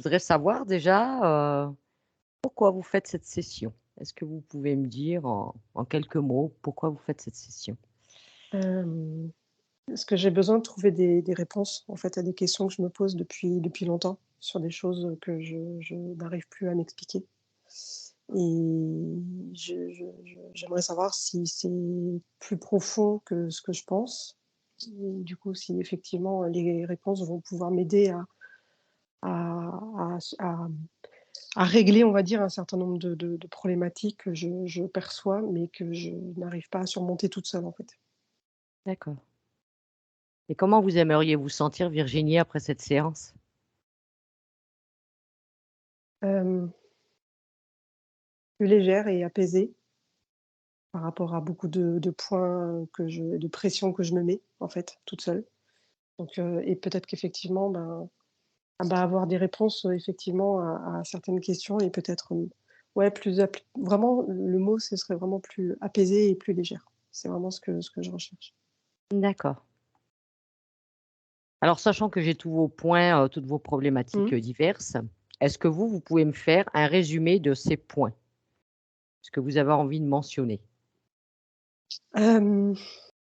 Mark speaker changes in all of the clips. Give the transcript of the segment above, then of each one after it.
Speaker 1: voudrais savoir déjà, pourquoi vous faites cette session? Est-ce que vous pouvez me dire en quelques mots pourquoi vous faites cette session?
Speaker 2: Hem, Parce que j'ai besoin de trouver des réponses, en fait, à des questions que je me pose depuis longtemps, sur des choses que je n'arrive plus à m'expliquer et j'aimerais savoir si c'est plus profond que ce que je pense et du coup, si effectivement, les réponses vont pouvoir m'aider à à régler, on va dire, un certain nombre de problématiques que je perçois, mais que je n'arrive pas à surmonter toute seule, en fait.
Speaker 1: D'accord. Et comment vous aimeriez vous sentir, Virginie, après cette séance?
Speaker 2: Hem, Plus légère et apaisée par rapport à beaucoup de points, de pression que je me mets, en fait, toute seule. Donc et peut-être qu'effectivement, avoir des réponses, effectivement à certaines questions et peut-être, ouais, plus ap vraiment le mot, ce serait vraiment plus apaisée et plus légère. C'est vraiment ce que je recherche.
Speaker 1: D'accord. Alors sachant que j'ai tous vos points, toutes vos problématiques,
Speaker 2: Mmh.
Speaker 1: diverses, est-ce que vous pouvez me faire un résumé de ces points? Ce que vous avez envie de mentionner?
Speaker 2: Hem,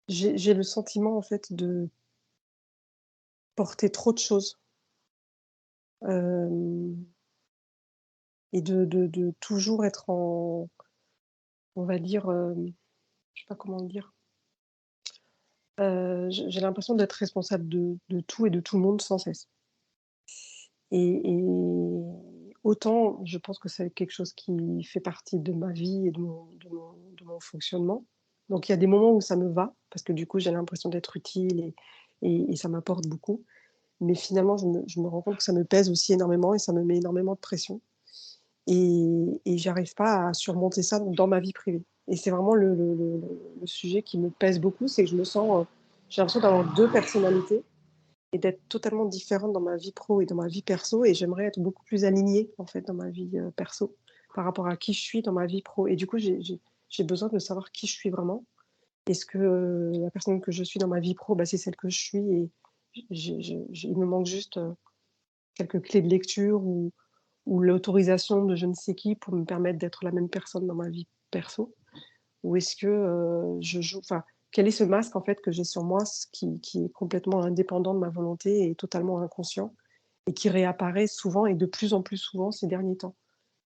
Speaker 2: j'ai le sentiment, en fait, de porter trop de choses, hem et de toujours être en, on va dire, je sais pas comment le dire. J'ai l'impression d'être responsable de tout et de tout le monde sans cesse et autant je pense que c'est quelque chose qui fait partie de ma vie et de mon fonctionnement. Donc il y a des moments où ça me va, parce que du coup j'ai l'impression d'être utile et ça m'apporte beaucoup. Mais finalement je me rends compte que ça me pèse aussi énormément et ça me met énormément de pression et j'arrive pas à surmonter ça dans ma vie privée et c'est vraiment le sujet qui me pèse beaucoup, c'est que je me sens, j'ai l'impression d'avoir 2 personnalités et d'être totalement différente dans ma vie pro et dans ma vie perso et j'aimerais être beaucoup plus alignée, en fait, dans ma vie, perso, par rapport à qui je suis dans ma vie pro et du coup, j'ai besoin de savoir qui je suis vraiment. Est-ce que, la personne que je suis dans ma vie pro, c'est celle que je suis et il me manque juste, quelques clés de lecture ou l'autorisation de je ne sais qui pour me permettre d'être la même personne dans ma vie perso? Ou est-ce que, je joue, enfin, quel est ce masque en fait que j'ai sur moi, ce qui est complètement indépendant de ma volonté et totalement inconscient et qui réapparaît souvent et de plus en plus souvent ces derniers temps?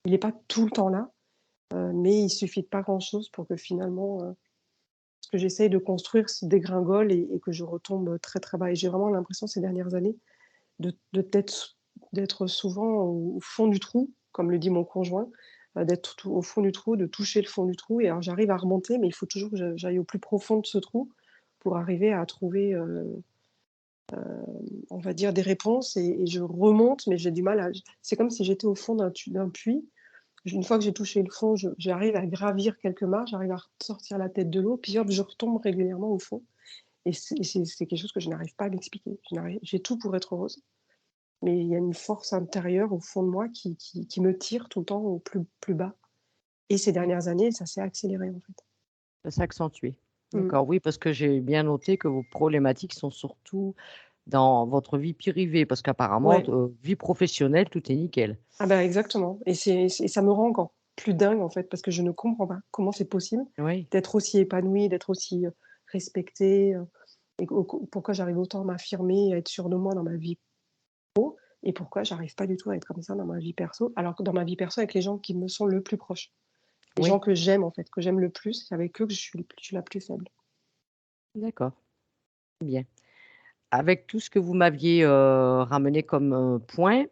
Speaker 2: Il est pas tout le temps là, mais il suffit de pas grand chose pour que finalement, ce que j'essaye de construire se dégringole et que je retombe, très, très bas et j'ai vraiment l'impression ces dernières années d'être souvent au fond du trou, comme le dit mon conjoint, d'être tout au fond du trou, de toucher le fond du trou et alors j'arrive à remonter, mais il faut toujours que j'aille au plus profond de ce trou pour arriver à trouver, on va dire des réponses et je remonte, mais j'ai du mal à c'est comme si j'étais au fond d'un puits. Une fois que j'ai touché le fond, j'arrive à gravir quelques marches, j'arrive à sortir la tête de l'eau, puis hop, je retombe régulièrement au fond et c'est quelque chose que je n'arrive pas à m'expliquer. J'ai tout pour être heureuse. Mais il y a une force intérieure au fond de moi qui me tire tout le temps au plus bas et ces
Speaker 1: Mmh.
Speaker 2: dernières années, ça s'est accéléré, en fait.
Speaker 1: Ça s'est accentué.
Speaker 2: Mmh.
Speaker 1: D'accord, oui, parce que j'ai bien noté que vos problématiques sont surtout dans votre vie privée, parce qu'apparemment,
Speaker 2: Ouais.
Speaker 1: vie professionnelle, tout est nickel.
Speaker 2: Ah bah, exactement et c'est ça me rend encore plus dingue, en fait, parce que je ne comprends pas comment c'est possible
Speaker 1: Oui,
Speaker 2: d'être aussi épanouie, d'être aussi, respectée, et pourquoi j'arrive autant à m'affirmer, à être sûre de moi dans ma vie et pourquoi j'arrive pas du tout à être comme ça dans ma vie perso, alors que dans ma vie perso avec les gens qui me sont le plus proches. Les gens
Speaker 1: oui,
Speaker 2: que j'aime, en fait, que j'aime le plus, c'est avec eux que je suis la plus faible.
Speaker 1: d'accord, bien. Avec tout ce que vous m'aviez, ramené comme, point,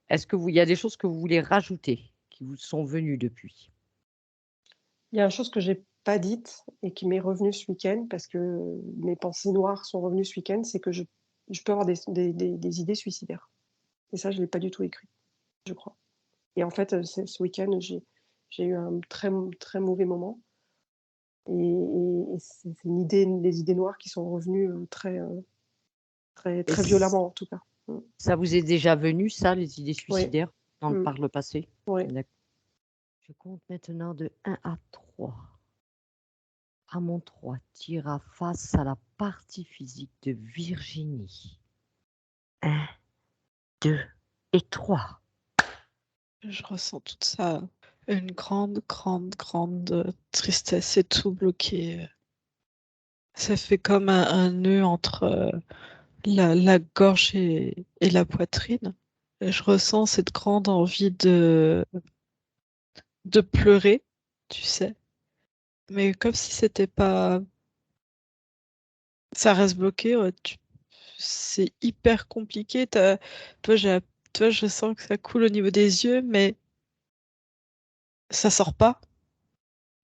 Speaker 1: est-ce que vous il y a des choses que vous voulez rajouter, qui vous sont venues depuis?
Speaker 2: Il y a une chose que j'ai pas dite et qui m'est revenue ce week-end parce que mes pensées noires sont revenues ce week-end, c'est que je peux avoir des idées suicidaires et ça, je l'ai pas du tout écrit, je crois et en fait, ce week-end, j'ai eu un très mauvais moment et c'est une idée des idées noires qui sont revenues, très
Speaker 1: Et
Speaker 2: très violemment, en tout cas. Mmh.
Speaker 1: ça vous est déjà venu ça, les idées
Speaker 2: Oui.
Speaker 1: suicidaires
Speaker 2: Mmh.
Speaker 1: par le passé?
Speaker 2: Oui.
Speaker 1: D'ac Je compte maintenant de 1 à 3. À mon 3, tu iras face à la partie physique de Virginie. 1, 2 et 3.
Speaker 3: Je ressens tout ça, une grande, grande, grande tristesse et tout bloqué. Ça fait comme un nœud entre la gorge et la poitrine. Et je ressens cette grande envie de pleurer, tu sais. Mais comme si c'était pas. Ça reste bloqué, ouais, c'est hyper compliqué. Toi, toi, je sens que ça coule au niveau des yeux, mais ça sort pas.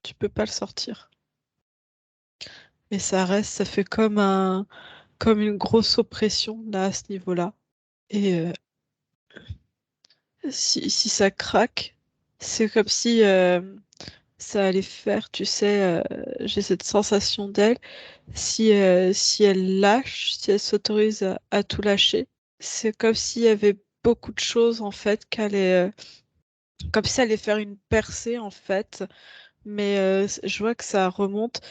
Speaker 3: Tu peux pas le sortir. Et ça reste, ça fait comme une grosse oppression là à ce niveau-là. Et si ça craque, c'est comme si ça allait faire, tu sais, j'ai cette sensation d'elle. Si elle lâche, si elle s'autorise à tout lâcher, c'est comme s'il y avait beaucoup de choses en fait comme si ça allait faire une percée en fait. Mais je vois que ça remonte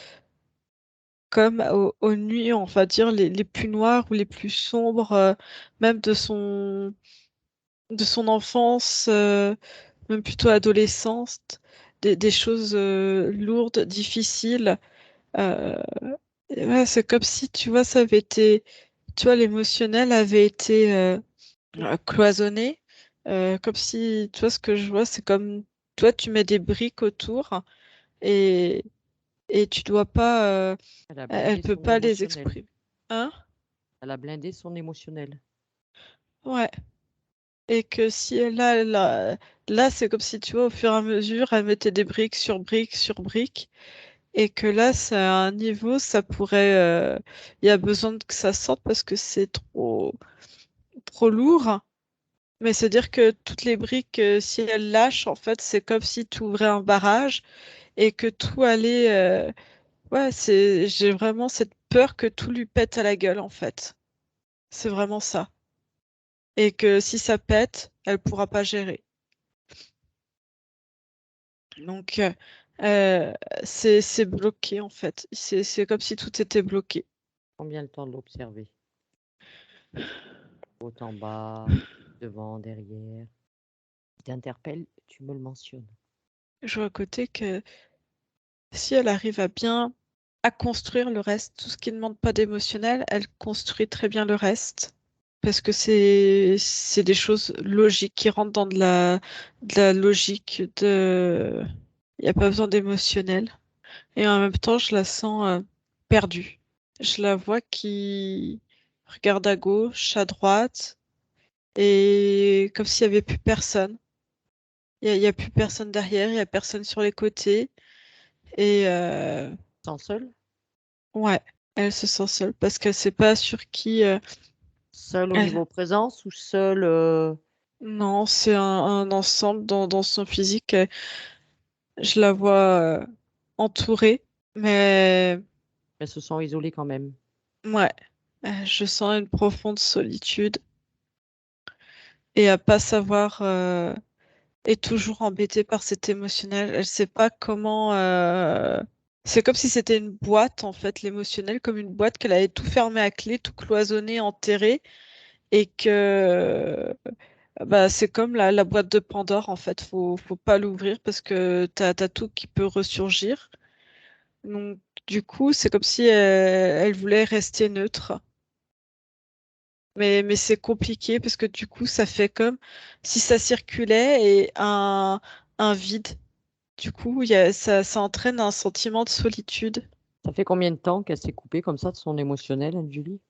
Speaker 3: comme aux nuits, on va dire, les plus noires ou les plus sombres, même de son enfance, même plutôt adolescence, des choses lourdes, difficiles. Euh, et ouais, c'est comme si, tu vois, ça avait été, tu vois, l'émotionnel avait été cloisonné. Comme si, tu vois, ce que je vois, c'est comme, toi, tu mets des briques autour et, et tu dois pas,
Speaker 1: Elle a
Speaker 3: elle
Speaker 1: blindé
Speaker 3: peut
Speaker 1: son
Speaker 3: pas les
Speaker 1: émotionnel.
Speaker 3: exprimer. Hein?
Speaker 1: Elle a blindé son émotionnel.
Speaker 3: Ouais. Et que si là, c'est comme si, tu vois, au fur et à mesure, elle mettait des briques sur briques sur briques. Et que là, c'est à un niveau, ça pourrait, il y a besoin que ça sorte parce que c'est trop lourd. Mais c'est-à-dire que toutes les briques, si elles lâchent, en fait, c'est comme si tu ouvrais un barrage et que tout allait, ouais, j'ai vraiment cette peur que tout lui pète à la gueule, en fait. C'est vraiment ça. Et que si ça pète, elle pourra pas gérer. Donc, euh, c'est bloqué, en fait. C'est comme si tout était bloqué.
Speaker 1: Combien de temps de l'observer? Haut en bas, devant, derrière. Si t'interpelle, tu me le mentionnes.
Speaker 3: Je vois à côté que si elle arrive à construire le reste, tout ce qui ne demande pas d'émotionnel, elle construit très bien le reste. Parce que c'est des choses logiques qui rentrent dans de la logique il n'y a pas besoin d'émotionnel. Et en même temps, je la sens perdue. Je la vois qui regarde à gauche, à droite, et comme s'il n'y avait plus personne. Il y a plus personne derrière, il n'y a personne sur les côtés. Et
Speaker 1: Sans seul?
Speaker 3: ouais, elle se sent seule parce qu'elle sait pas sur qui
Speaker 1: Seul au
Speaker 3: elle.
Speaker 1: niveau présence ou seul
Speaker 3: Non, c'est un ensemble dans son physique. Je la vois entourée, mais
Speaker 1: elles se sont isolées quand même?
Speaker 3: ouais, je sens une profonde solitude et à pas savoir est toujours embêtée par cet émotionnel. Elle sait pas comment. C'est comme si c'était une boîte en fait, l'émotionnel, comme une boîte qu'elle avait tout fermé à clé, tout cloisonné, enterré, et que bah c'est comme la boîte de Pandore en fait. Faut pas l'ouvrir parce que t'as tout qui peut ressurgir. Donc du coup, c'est comme si elle voulait rester neutre. Mais c'est compliqué parce que du coup, ça fait comme si ça circulait et un vide. Du coup, ça entraîne un sentiment de solitude.
Speaker 1: Ça fait combien de temps qu'elle s'est coupée comme ça de son émotionnel, Anne-Julie?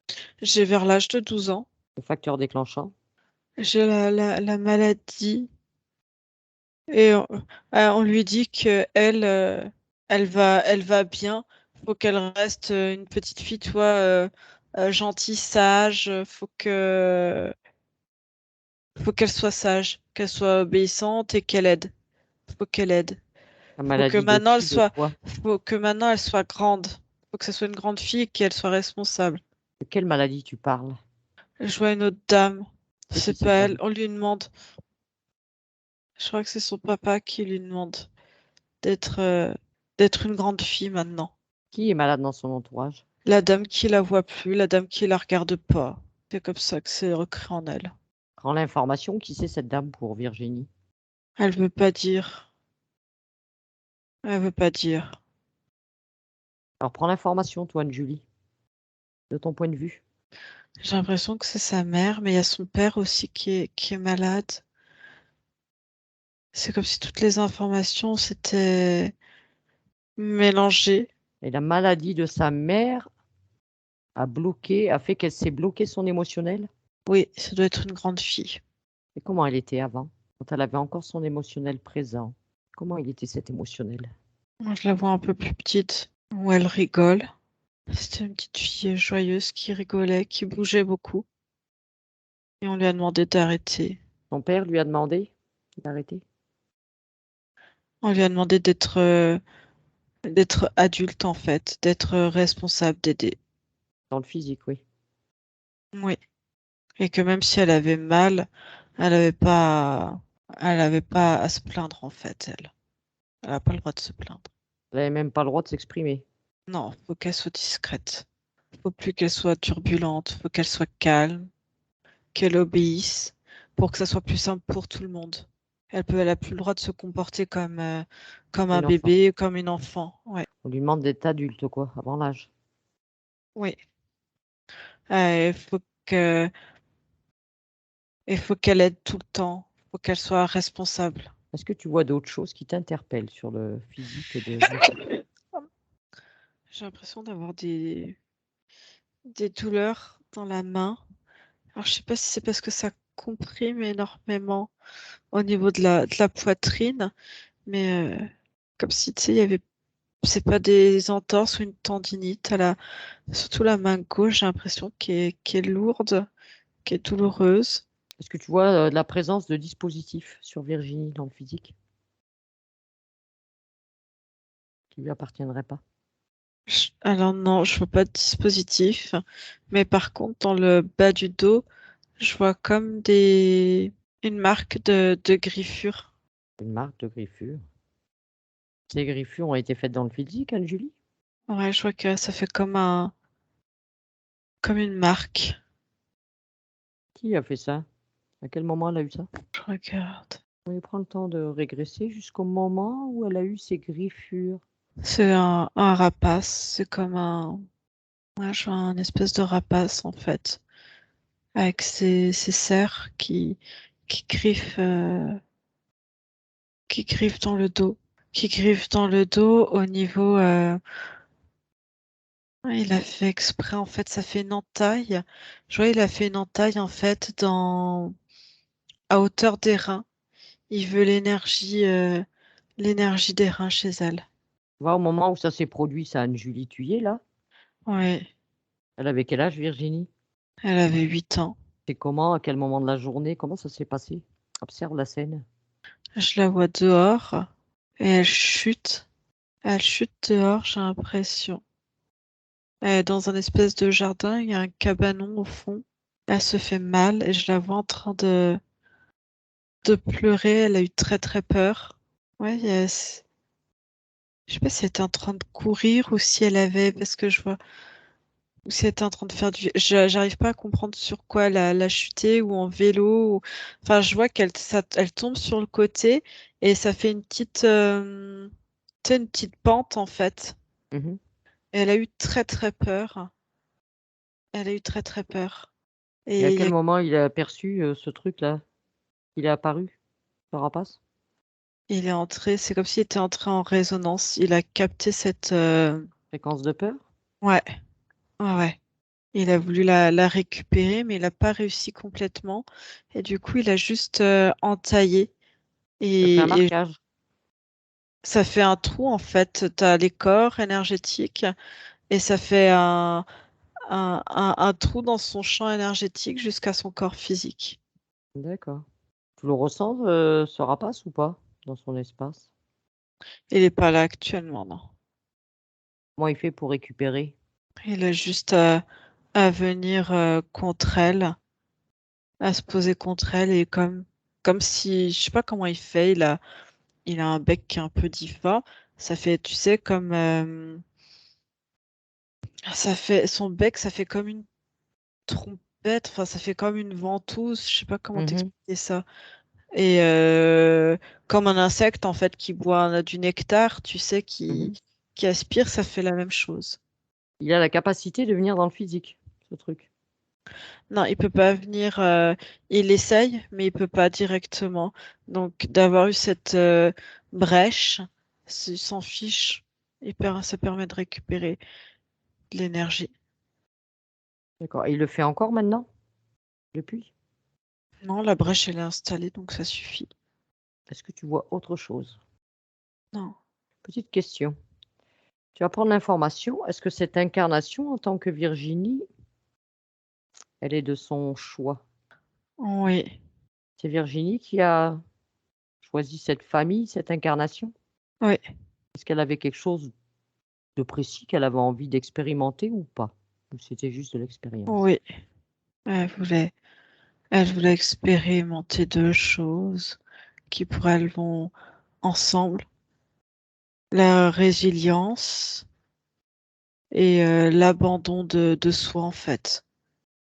Speaker 3: J'ai vers l'âge de 12 ans.
Speaker 1: Le facteur déclenchant?
Speaker 3: J'ai la maladie et on lui dit que elle va bien. Faut qu'elle reste une petite fille, toi, gentille, sage. Faut qu'elle soit sage, qu'elle soit obéissante et qu'elle aide. Faut qu'elle aide.
Speaker 1: La
Speaker 3: Faut que
Speaker 1: maladie de
Speaker 3: maintenant elle
Speaker 1: qui, de
Speaker 3: soit,
Speaker 1: quoi?
Speaker 3: faut que maintenant elle soit grande. Faut que ce soit une grande fille et qu'elle soit responsable.
Speaker 1: De quelle maladie tu parles?
Speaker 3: Je vois une autre dame.
Speaker 1: C'est qui
Speaker 3: C'est pas
Speaker 1: cette
Speaker 3: elle.
Speaker 1: dame?
Speaker 3: On lui demande. Je crois que c'est son papa qui lui demande d'être d'être une grande fille maintenant.
Speaker 1: Qui est malade dans son entourage?
Speaker 3: La dame qui la voit plus, la dame qui la regarde pas. C'est comme ça que c'est recréé en elle.
Speaker 1: Rends l'information, qui c'est cette dame pour Virginie?
Speaker 3: Elle veut pas dire. Elle veut pas dire.
Speaker 1: Alors prends l'information, toi, Anne-Julie, de ton point de vue.
Speaker 3: J'ai l'impression que c'est sa mère, mais il y a son père aussi qui est malade. C'est comme si toutes les informations s'étaient mélangées.
Speaker 1: Et la maladie de sa mère a fait qu'elle s'est bloquée son émotionnel.
Speaker 3: Oui, ça doit être une grande fille.
Speaker 1: Et comment elle était avant, quand elle avait encore son émotionnel présent? Comment il était cet émotionnel?
Speaker 3: Moi, je la vois un peu plus petite, où elle rigole. C'était une petite fille joyeuse qui rigolait, qui bougeait beaucoup. Et on lui a demandé d'arrêter.
Speaker 1: Son père lui a demandé d'arrêter.
Speaker 3: On lui a demandé d'être adulte, en fait, d'être responsable, d'aider.
Speaker 1: Dans le physique, oui.
Speaker 3: Oui. Et que même si elle avait mal, elle avait pas à se plaindre, en fait, elle. Elle n'a pas le droit de se plaindre.
Speaker 1: Elle n'avait même pas le droit de s'exprimer.
Speaker 3: Non, faut qu'elle soit discrète. Faut plus qu'elle soit turbulente, faut qu'elle soit calme, qu'elle obéisse, pour que ça soit plus simple pour tout le monde. Elle a plus le droit de se comporter comme un
Speaker 1: Une enfant.
Speaker 3: bébé, comme une enfant. Ouais.
Speaker 1: On lui demande d'être adulte, quoi, avant l'âge.
Speaker 3: Oui. Il faut que, il faut qu'elle aide tout le temps. Il faut qu'elle soit responsable.
Speaker 1: Est-ce que tu vois d'autres choses qui t'interpellent sur le physique de
Speaker 3: J'ai l'impression d'avoir des douleurs dans la main. Alors, je sais pas si c'est parce que ça comprime énormément au niveau de la poitrine, mais comme si, tu sais, c'est pas des entorses ou une tendinite. Surtout la main gauche, j'ai l'impression qu'elle est lourde, qu'elle est douloureuse.
Speaker 1: Est-ce que tu vois de la présence de dispositifs sur Virginie dans le physique qui lui appartiendraient pas?
Speaker 3: Alors non, je vois pas de dispositif, mais par contre, dans le bas du dos, je vois comme une marque de griffure.
Speaker 1: Une marque de griffure. Ces griffures ont été faites dans le physique, Anne-Julie?
Speaker 3: Ouais, je vois que ça fait comme une marque.
Speaker 1: Qui a fait ça? À quel moment elle a eu ça?
Speaker 3: Je regarde.
Speaker 1: On lui prend le temps de régresser jusqu'au moment où elle a eu ses griffures.
Speaker 3: C'est un rapace, c'est comme ouais, je vois un espèce de rapace en fait, avec ses serres qui griffent, qui griffent dans le dos, qui griffent dans le dos au niveau. Il a fait exprès en fait, ça fait une entaille. Je vois, il a fait une entaille en fait à hauteur des reins. Il veut l'énergie des reins chez elle.
Speaker 1: Tu vois, au moment où ça s'est produit, ça, Anne-Julie, tu y es là?
Speaker 3: Ouais,
Speaker 1: Elle avait quel âge, Virginie?
Speaker 3: elle avait 8 ans.
Speaker 1: C'est comment? À quel moment de la journée? Comment ça s'est passé? Observe la scène.
Speaker 3: Je la vois dehors et elle chute. Elle chute dehors, j'ai l'impression. Elle est dans un espèce de jardin, il y a un cabanon au fond. Elle se fait mal et je la vois en train de pleurer. Elle a eu très très peur. Ouais, je sais pas si elle était en train de courir ou si elle avait, parce que je vois, ou si elle était en train de faire j'arrive pas à comprendre sur quoi elle a chuté ou en vélo. Enfin, je vois elle tombe sur le côté et ça fait tu sais, une petite pente en fait.
Speaker 1: Mmh.
Speaker 3: Et elle a eu très très peur. Elle a eu très très peur.
Speaker 1: Et à
Speaker 3: Et
Speaker 1: quel moment il a aperçu, ce truc-là? Il est apparu, ce rapace?
Speaker 3: il est entré, c'est comme s'il était entré en résonance. Il a capté cette.
Speaker 1: Fréquence de peur?
Speaker 3: Ouais, ouais, ouais. Il a voulu la récupérer, mais il n'a pas réussi complètement. Et du coup, il a juste entaillé.
Speaker 1: Ça fait un
Speaker 3: Et
Speaker 1: marquage.
Speaker 3: ça fait un trou, en fait. Tu as les corps énergétiques et ça fait un trou dans son champ énergétique jusqu'à son corps physique.
Speaker 1: D'accord. Tu le ressens, ce rapace ou pas, dans son espace?
Speaker 3: Il n'est pas là actuellement, non.
Speaker 1: Comment il fait pour récupérer?
Speaker 3: Il a juste à venir contre elle, à se poser contre elle et comme si, je sais pas comment il fait, il a un bec qui est un peu difforme. Ça fait, tu sais, comme son bec, ça fait comme une trompette, enfin ça fait comme une ventouse, je sais pas comment
Speaker 1: Mmh.
Speaker 3: t'expliquer ça. Et comme un insecte, en fait, qui boit du nectar, tu sais,
Speaker 1: Mhm.
Speaker 3: qui aspire, ça fait la même chose.
Speaker 1: Il a la capacité de venir dans le physique, ce truc.
Speaker 3: Non, il peut pas venir. Il essaye, mais il peut pas directement. Donc, d'avoir eu cette brèche, il s'en fiche. Ça permet de récupérer de l'énergie.
Speaker 1: D'accord. Et il le fait encore maintenant, depuis?
Speaker 3: Non, la brèche, elle est installée, donc ça suffit.
Speaker 1: Est-ce que tu vois autre chose?
Speaker 3: Non.
Speaker 1: Petite question. Tu vas prendre l'information. Est-ce que cette incarnation en tant que Virginie, elle est de son choix?
Speaker 3: Oui.
Speaker 1: C'est Virginie qui a choisi cette famille, cette incarnation?
Speaker 3: Oui.
Speaker 1: Est-ce qu'elle avait quelque chose de précis qu'elle avait envie d'expérimenter ou pas? Ou c'était juste de l'expérience?
Speaker 3: Oui. Elle voulait expérimenter deux choses qui pour elle vont ensemble. La résilience et l'abandon de soi, en fait.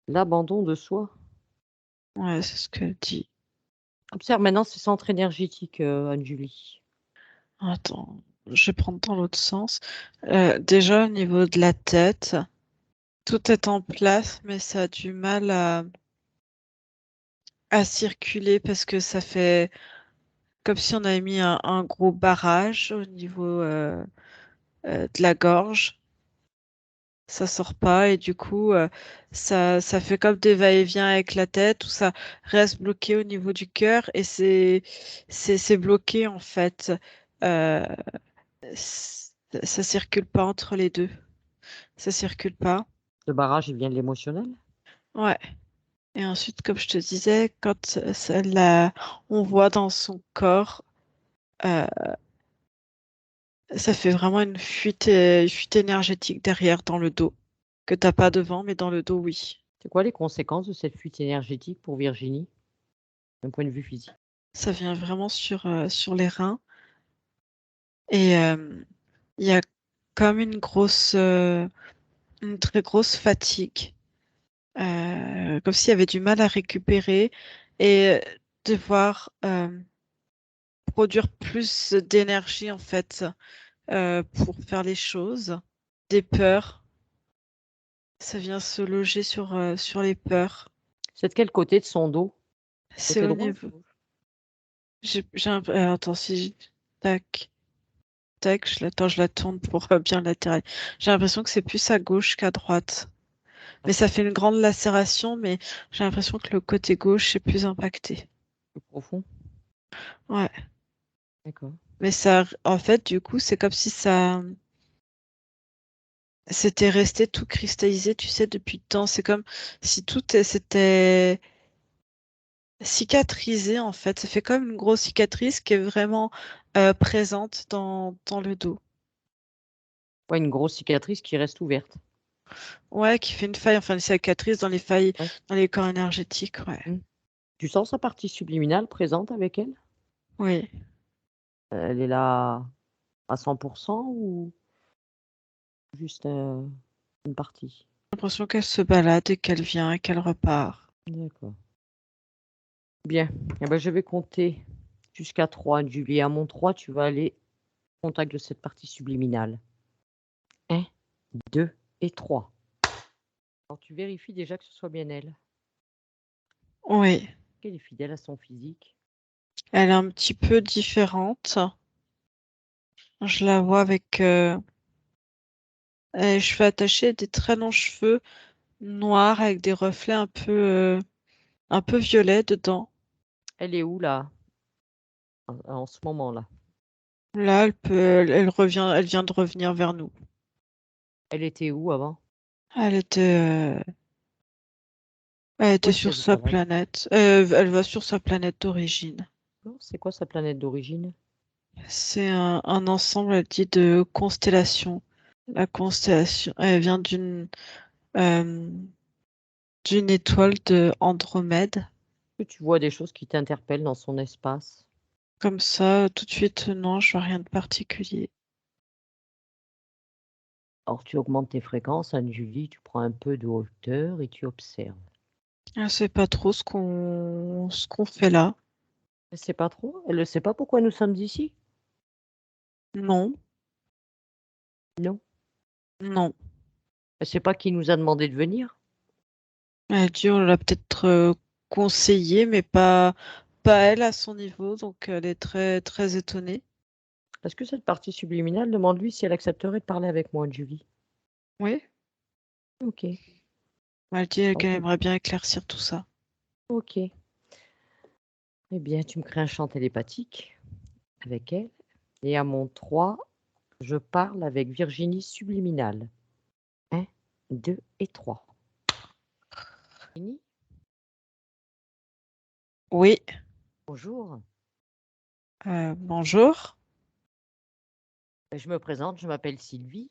Speaker 1: L'abandon de soi?
Speaker 3: Ouais, c'est ce qu'elle dit.
Speaker 1: Observe maintenant ses centres énergétiques, Anne-Julie.
Speaker 3: Attends, je vais prendre dans l'autre sens. Déjà, au niveau de la tête, tout est en place, mais ça a du mal à circuler parce que ça fait comme si on avait mis un gros barrage au niveau de la gorge. Ça sort pas et du coup, ça fait comme des va-et-vient avec la tête où ça reste bloqué au niveau du cœur et c'est bloqué en fait. Euh, ça circule pas entre les deux. Ça circule pas.
Speaker 1: Le barrage, il vient de l'émotionnel?
Speaker 3: Ouais. Et ensuite, comme je te disais, quand on voit dans son corps, euh, ça fait vraiment une fuite énergétique derrière dans le dos. Que t'as pas devant, mais dans le dos, oui.
Speaker 1: C'est quoi les conséquences de cette fuite énergétique pour Virginie, d'un point de vue physique?
Speaker 3: Ça vient vraiment sur les reins. Et il y a comme une très grosse fatigue. Comme s'il y avait du mal à récupérer et devoir produire plus d'énergie en fait pour faire les choses. Des peurs, ça vient se loger sur les peurs.
Speaker 1: C'est de quel côté de son dos?
Speaker 3: C'est
Speaker 1: Côté
Speaker 3: au
Speaker 1: droit ou
Speaker 3: niveau.
Speaker 1: gauche?
Speaker 3: Attends, si. Tac, tac, je la tourne pour bien latéral. J'ai l'impression que c'est plus à gauche qu'à droite. Mais ça fait une grande lacération, mais j'ai l'impression que le côté gauche est plus impacté.
Speaker 1: Plus profond?
Speaker 3: Ouais.
Speaker 1: D'accord.
Speaker 3: Mais ça, en fait, du coup, c'est comme si ça s'était resté tout cristallisé, tu sais, depuis le temps. C'est comme si s'était cicatrisé, en fait. Ça fait comme une grosse cicatrice qui est vraiment présente dans le dos.
Speaker 1: Ouais, une grosse cicatrice qui reste ouverte.
Speaker 3: Ouais, qui fait une faille, enfin une cicatrice dans les failles,
Speaker 1: Ouais.
Speaker 3: dans les corps énergétiques, ouais.
Speaker 1: Mmh. Tu sens sa partie subliminale présente avec elle?
Speaker 3: Oui.
Speaker 1: Elle est là à 100 ou juste, une partie?
Speaker 3: J'ai l'impression qu'elle se balade et qu'elle vient et qu'elle repart.
Speaker 1: D'accord. Bien. Eh ben, je vais compter jusqu'à 3, Julie. À mon 3, tu vas aller au contact de cette partie subliminale. 1, 2 et 3. Alors tu vérifies déjà que ce soit bien elle.
Speaker 3: Oui.
Speaker 1: Qu'elle est fidèle à son physique.
Speaker 3: Elle est un petit peu différente. Je la vois avec les cheveux attachés, des très longs cheveux noirs avec des reflets un peu violets dedans.
Speaker 1: Elle est où là, en ce moment-là?
Speaker 3: Là, elle vient de revenir vers nous.
Speaker 1: Elle était où avant?
Speaker 3: Elle était, euh, elle
Speaker 1: Où
Speaker 3: était
Speaker 1: est-ce
Speaker 3: sur
Speaker 1: qu'elle
Speaker 3: sa
Speaker 1: travaille?
Speaker 3: planète. Elle va sur sa planète d'origine.
Speaker 1: Non, c'est quoi sa planète d'origine?
Speaker 3: C'est un ensemble, elle dit, de constellations. La constellation, elle vient euh, d'une étoile de Andromède.
Speaker 1: Est-ce que tu vois des choses qui t'interpellent dans son espace?
Speaker 3: Comme ça, tout de suite, non, je vois rien de particulier.
Speaker 1: Alors tu augmentes tes fréquences, Anne-Julie, tu prends un peu de hauteur et tu observes.
Speaker 3: Je sais pas trop ce qu'on fait là.
Speaker 1: Elle sait pas trop? Elle ne sait pas pourquoi nous sommes ici?
Speaker 3: Non,
Speaker 1: Non?
Speaker 3: non.
Speaker 1: Elle sait pas qui nous a demandé de venir?
Speaker 3: Elle dit on l'a peut-être conseillé, mais pas elle à son niveau, donc elle est très très étonnée.
Speaker 1: Est-ce que cette partie subliminale, demande-lui si elle accepterait de parler avec moi, Julie.
Speaker 3: Oui,
Speaker 1: OK,
Speaker 3: elle dit qu'elle
Speaker 1: OK,
Speaker 3: aimerait bien éclaircir tout ça.
Speaker 1: OK. Eh bien, tu me crées un chant télépathique avec elle et à mon 3, je parle avec Virginie subliminale. 1, 2 et 3. Virginie,
Speaker 3: Oui,
Speaker 1: bonjour.
Speaker 3: bonjour.
Speaker 1: Je me présente, je m'appelle Sylvie.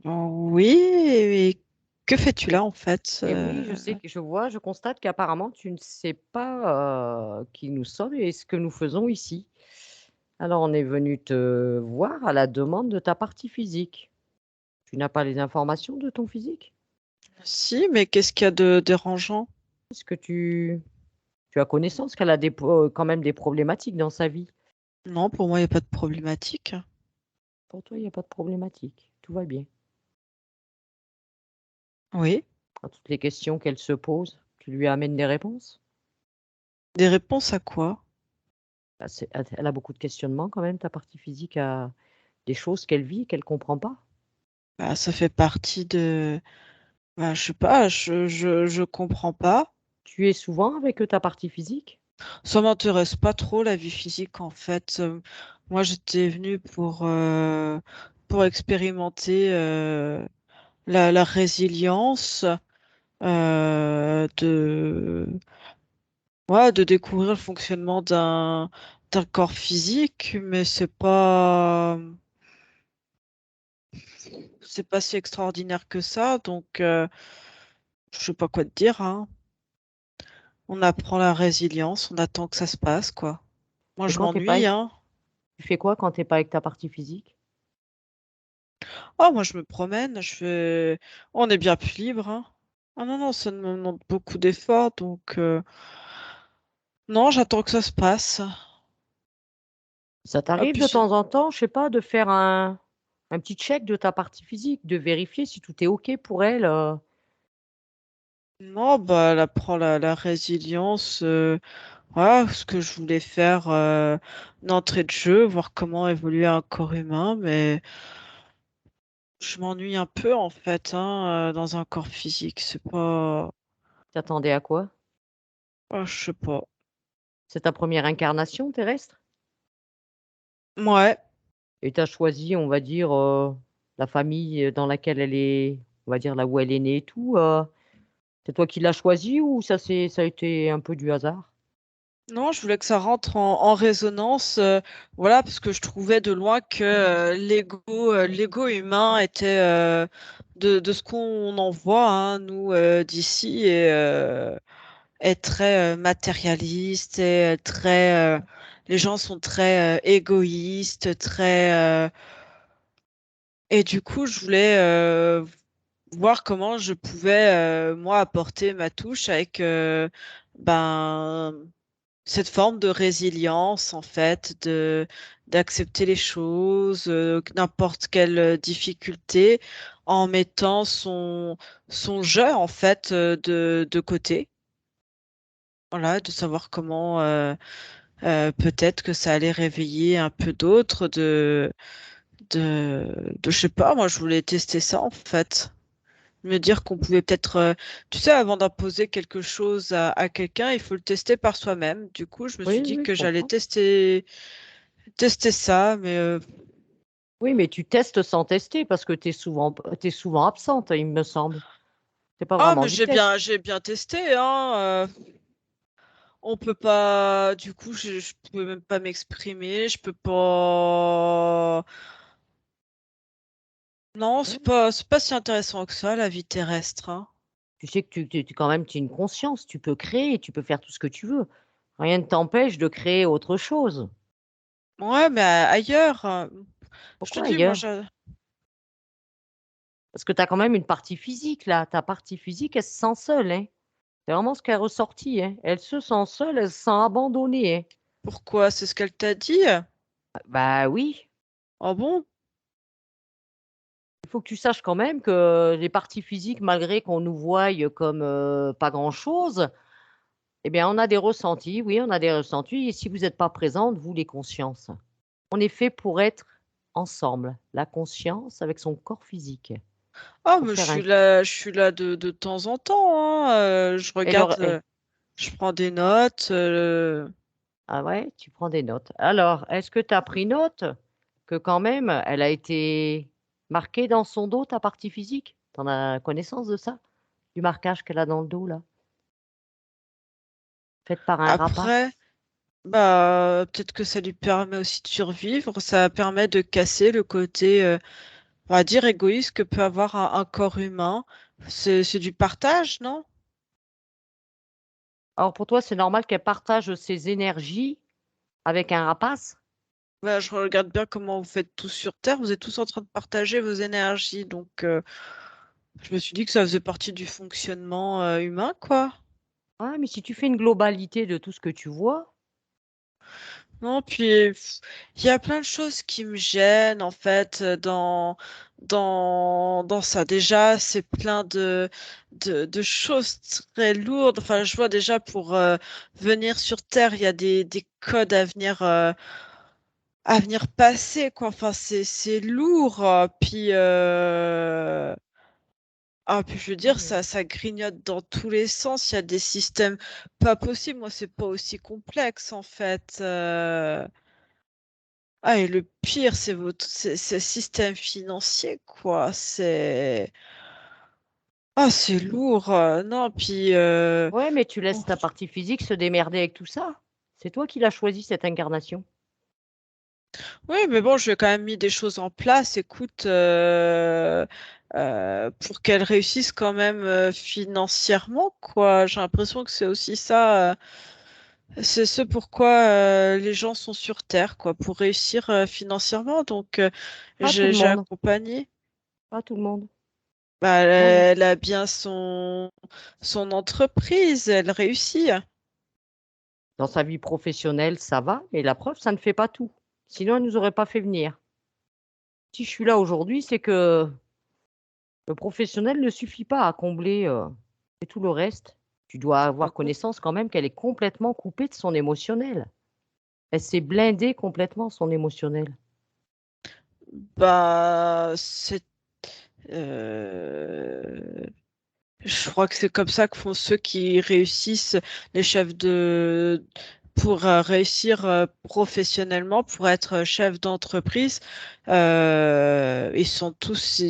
Speaker 3: Oui, et que fais-tu là en fait?
Speaker 1: Et oui, je sais que je constate qu'apparemment tu ne sais pas, qui nous sommes et ce que nous faisons ici. Alors on est venu te voir à la demande de ta partie physique. Tu n'as pas les informations de ton physique?
Speaker 3: Si, mais qu'est-ce qu'il y a de dérangeant?
Speaker 1: Est-ce que tu as connaissance qu'elle a quand même des problématiques dans sa vie?
Speaker 3: Non, pour moi, il n'y a pas de problématique.
Speaker 1: Pour toi, il y a pas de problématique, tout va bien.
Speaker 3: Oui,
Speaker 1: À toutes les questions qu'elle se pose, tu lui amènes des réponses?
Speaker 3: des réponses à quoi?
Speaker 1: Bah, elle a beaucoup de questionnements quand même, ta partie physique a des choses qu'elle vit et qu'elle comprend pas?
Speaker 3: Bah, ça fait partie de... Bah, je sais pas, je comprends pas.
Speaker 1: Tu es souvent avec, ta partie physique?
Speaker 3: Ça m'intéresse pas trop la vie physique en fait. Moi, j'étais venue pour expérimenter la résilience, de ouais, de découvrir le fonctionnement d'un corps physique, mais c'est pas si extraordinaire que ça, donc je sais pas quoi te dire, hein. On apprend la résilience, on attend que ça se passe, quoi. Moi,
Speaker 1: Et
Speaker 3: je
Speaker 1: quand tu es pas
Speaker 3: m'ennuie,
Speaker 1: avec
Speaker 3: hein.
Speaker 1: tu fais quoi quand tu es pas avec ta partie physique?
Speaker 3: Oh, moi, je me promène, on est bien plus libre, hein. Ah non, non, ça me demande beaucoup d'efforts, donc non, j'attends que ça se passe.
Speaker 1: Ça
Speaker 3: Ah,
Speaker 1: t'arrive
Speaker 3: puis
Speaker 1: de temps en temps, je sais pas, de faire un petit check de ta partie physique, de vérifier si tout est OK pour elle,
Speaker 3: non, bah, elle apprend la résilience. Voilà, ce que je voulais faire, d'entrée de jeu, voir comment évoluer un corps humain, mais je m'ennuie un peu en fait, hein, dans un corps physique. C'est pas.
Speaker 1: tu attendais à quoi?
Speaker 3: Ah, je sais pas.
Speaker 1: C'est ta première incarnation terrestre?
Speaker 3: Ouais.
Speaker 1: Et tu as choisi, on va dire, la famille, dans laquelle elle est, on va dire là où elle est née et tout, c'est toi qui l'as choisi ou ça a été un peu du hasard?
Speaker 3: Non, je voulais que ça rentre en résonance, voilà, parce que je trouvais de loin que l'ego humain était de ce qu'on en voit, hein, nous d'ici, est très matérialiste et les gens sont très égoïstes, et du coup, je voulais voir comment je pouvais moi apporter ma touche avec ben cette forme de résilience, en fait, d'accepter les choses, n'importe quelle difficulté, en mettant son jeu, en fait, de côté. Voilà, de savoir comment peut-être que ça allait réveiller un peu d'autres, je sais pas, moi je voulais tester ça, en fait. Me dire qu'on pouvait peut-être, tu sais, avant d'imposer quelque chose à quelqu'un, il faut le tester par soi-même. Du coup, je me suis
Speaker 1: Oui,
Speaker 3: dit
Speaker 1: oui, je
Speaker 3: que j'allais
Speaker 1: comprends.
Speaker 3: tester ça, mais
Speaker 1: Oui, mais tu testes sans tester parce que tu es souvent absente, il me semble. C'est pas
Speaker 3: ah,
Speaker 1: vraiment
Speaker 3: mais
Speaker 1: du test.
Speaker 3: j'ai bien testé, hein. On peut pas, du coup, je peux même pas m'exprimer, je peux pas. Non,
Speaker 1: Ouais.
Speaker 3: c'est pas si intéressant que ça, la vie terrestre, hein.
Speaker 1: Tu sais que tu quand même, tu as une conscience, tu peux créer, tu peux faire tout ce que tu veux. Rien ne t'empêche de créer autre chose.
Speaker 3: Ouais, mais ailleurs, je te
Speaker 1: Pourquoi
Speaker 3: dis, moi,
Speaker 1: ailleurs? Parce que tu as quand même une partie physique là, ta partie physique, elle se sent seule, hein. C'est vraiment ce qui est ressorti, hein. Elle se sent seule, elle se sent abandonnée, hein.
Speaker 3: Pourquoi? C'est ce qu'elle t'a dit?
Speaker 1: Bah oui,
Speaker 3: Ah bon?
Speaker 1: il faut que tu saches quand même que les parties physiques, malgré qu'on nous voie comme pas grand-chose, eh bien, on a des ressentis, oui, on a des ressentis. Et si vous n'êtes pas présente, vous, les consciences, on est fait pour être ensemble, la conscience avec son corps physique,
Speaker 3: Ah,
Speaker 1: pour
Speaker 3: mais
Speaker 1: faire un.
Speaker 3: je suis là de temps en temps, hein. Je
Speaker 1: Et
Speaker 3: regarde, je prends des notes.
Speaker 1: ah ouais, tu prends des notes. Alors, est-ce que tu as pris note que quand même, elle a été marquée dans son dos, ta partie physique? Tu en as connaissance de ça? Du marquage qu'elle a dans le dos, là, fait par un
Speaker 3: Après,
Speaker 1: rapace?
Speaker 3: bah, peut-être que ça lui permet aussi de survivre. Ça permet de casser le côté, on va dire, égoïste que peut avoir un corps humain. C'est du partage, non?
Speaker 1: Alors pour toi, c'est normal qu'elle partage ses énergies avec un rapace?
Speaker 3: Bah, je regarde bien comment vous faites tous sur Terre. Vous êtes tous en train de partager vos énergies. Donc, je me suis dit que ça faisait partie du fonctionnement, humain, quoi.
Speaker 1: Ah, mais si tu fais une globalité de tout ce que tu vois,
Speaker 3: Non, puis il y a plein de choses qui me gênent en fait dans ça. Déjà, c'est plein de choses très lourdes. Enfin, je vois déjà pour venir sur Terre, il y a des codes à venir passer, quoi. Enfin, c'est lourd. Puis je veux dire,
Speaker 1: ouais.
Speaker 3: ça grignote dans tous les sens. Il y a des systèmes pas possibles. Moi, c'est pas aussi complexe en fait. Ah, et le pire, c'est le système financier, quoi. C'est lourd. Non, puis
Speaker 1: Ouais, mais tu
Speaker 3: bon.
Speaker 1: laisses ta partie physique se démerder avec tout ça. C'est toi qui l'as choisi, cette incarnation.
Speaker 3: Oui, mais bon, j'ai quand même mis des choses en place. Écoute, pour qu'elle réussisse quand même financièrement, quoi. J'ai l'impression que c'est aussi ça. C'est ce pourquoi les gens sont sur Terre, quoi, pour réussir financièrement. Donc,
Speaker 1: Pas tout le
Speaker 3: j'ai
Speaker 1: monde.
Speaker 3: accompagné.
Speaker 1: Pas tout le monde.
Speaker 3: Bah,
Speaker 1: Ouais, ouais.
Speaker 3: elle a bien son entreprise, elle réussit.
Speaker 1: Dans sa vie professionnelle, ça va, mais la preuve, ça ne fait pas tout. Sinon, elle nous aurait pas fait venir. Si je suis là aujourd'hui, c'est que le professionnel ne suffit pas à combler et tout le reste. Tu dois
Speaker 3: Ah
Speaker 1: avoir
Speaker 3: bon?
Speaker 1: connaissance quand même qu'elle est complètement coupée de son émotionnel. Elle s'est blindée complètement, son émotionnel.
Speaker 3: Bah, euh, je crois que c'est comme ça que font ceux qui réussissent, les chefs pour réussir professionnellement, pour être chef d'entreprise. Ils sont tous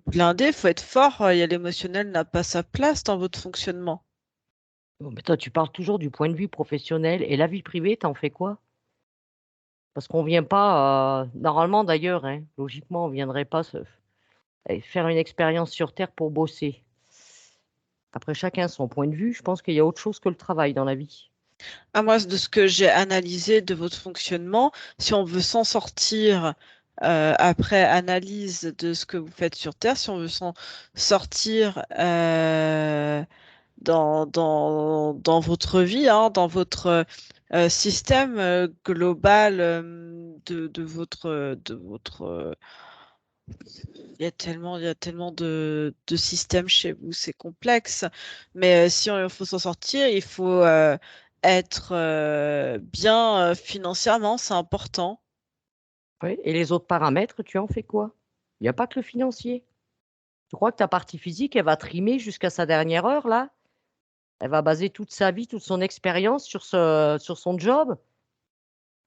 Speaker 3: blindés. Faut être fort. Il y a l'émotionnel n'a pas sa place dans votre fonctionnement.
Speaker 1: Bon, mais toi, tu parles toujours du point de vue professionnel et la vie privée, t'en fais quoi? Parce qu'on vient pas, normalement d'ailleurs, hein, logiquement, on viendrait pas faire une expérience sur Terre pour bosser. Après, chacun son point de vue. Je pense qu'il y a autre chose que le travail dans la vie.
Speaker 3: À moi, de ce que j'ai analysé de votre fonctionnement, si on veut s'en sortir après analyse de ce que vous faites sur Terre, si on veut s'en sortir dans votre vie, hein, dans votre système global il y a tellement de systèmes chez vous, c'est complexe. Mais si il faut s'en sortir, il faut être bien financièrement, c'est important.
Speaker 1: Oui, et les autres paramètres, tu en fais quoi? Il y a pas que le financier. Tu crois que ta partie physique, elle va trimer jusqu'à sa dernière heure là? Elle va baser toute sa vie, toute son expérience sur son job?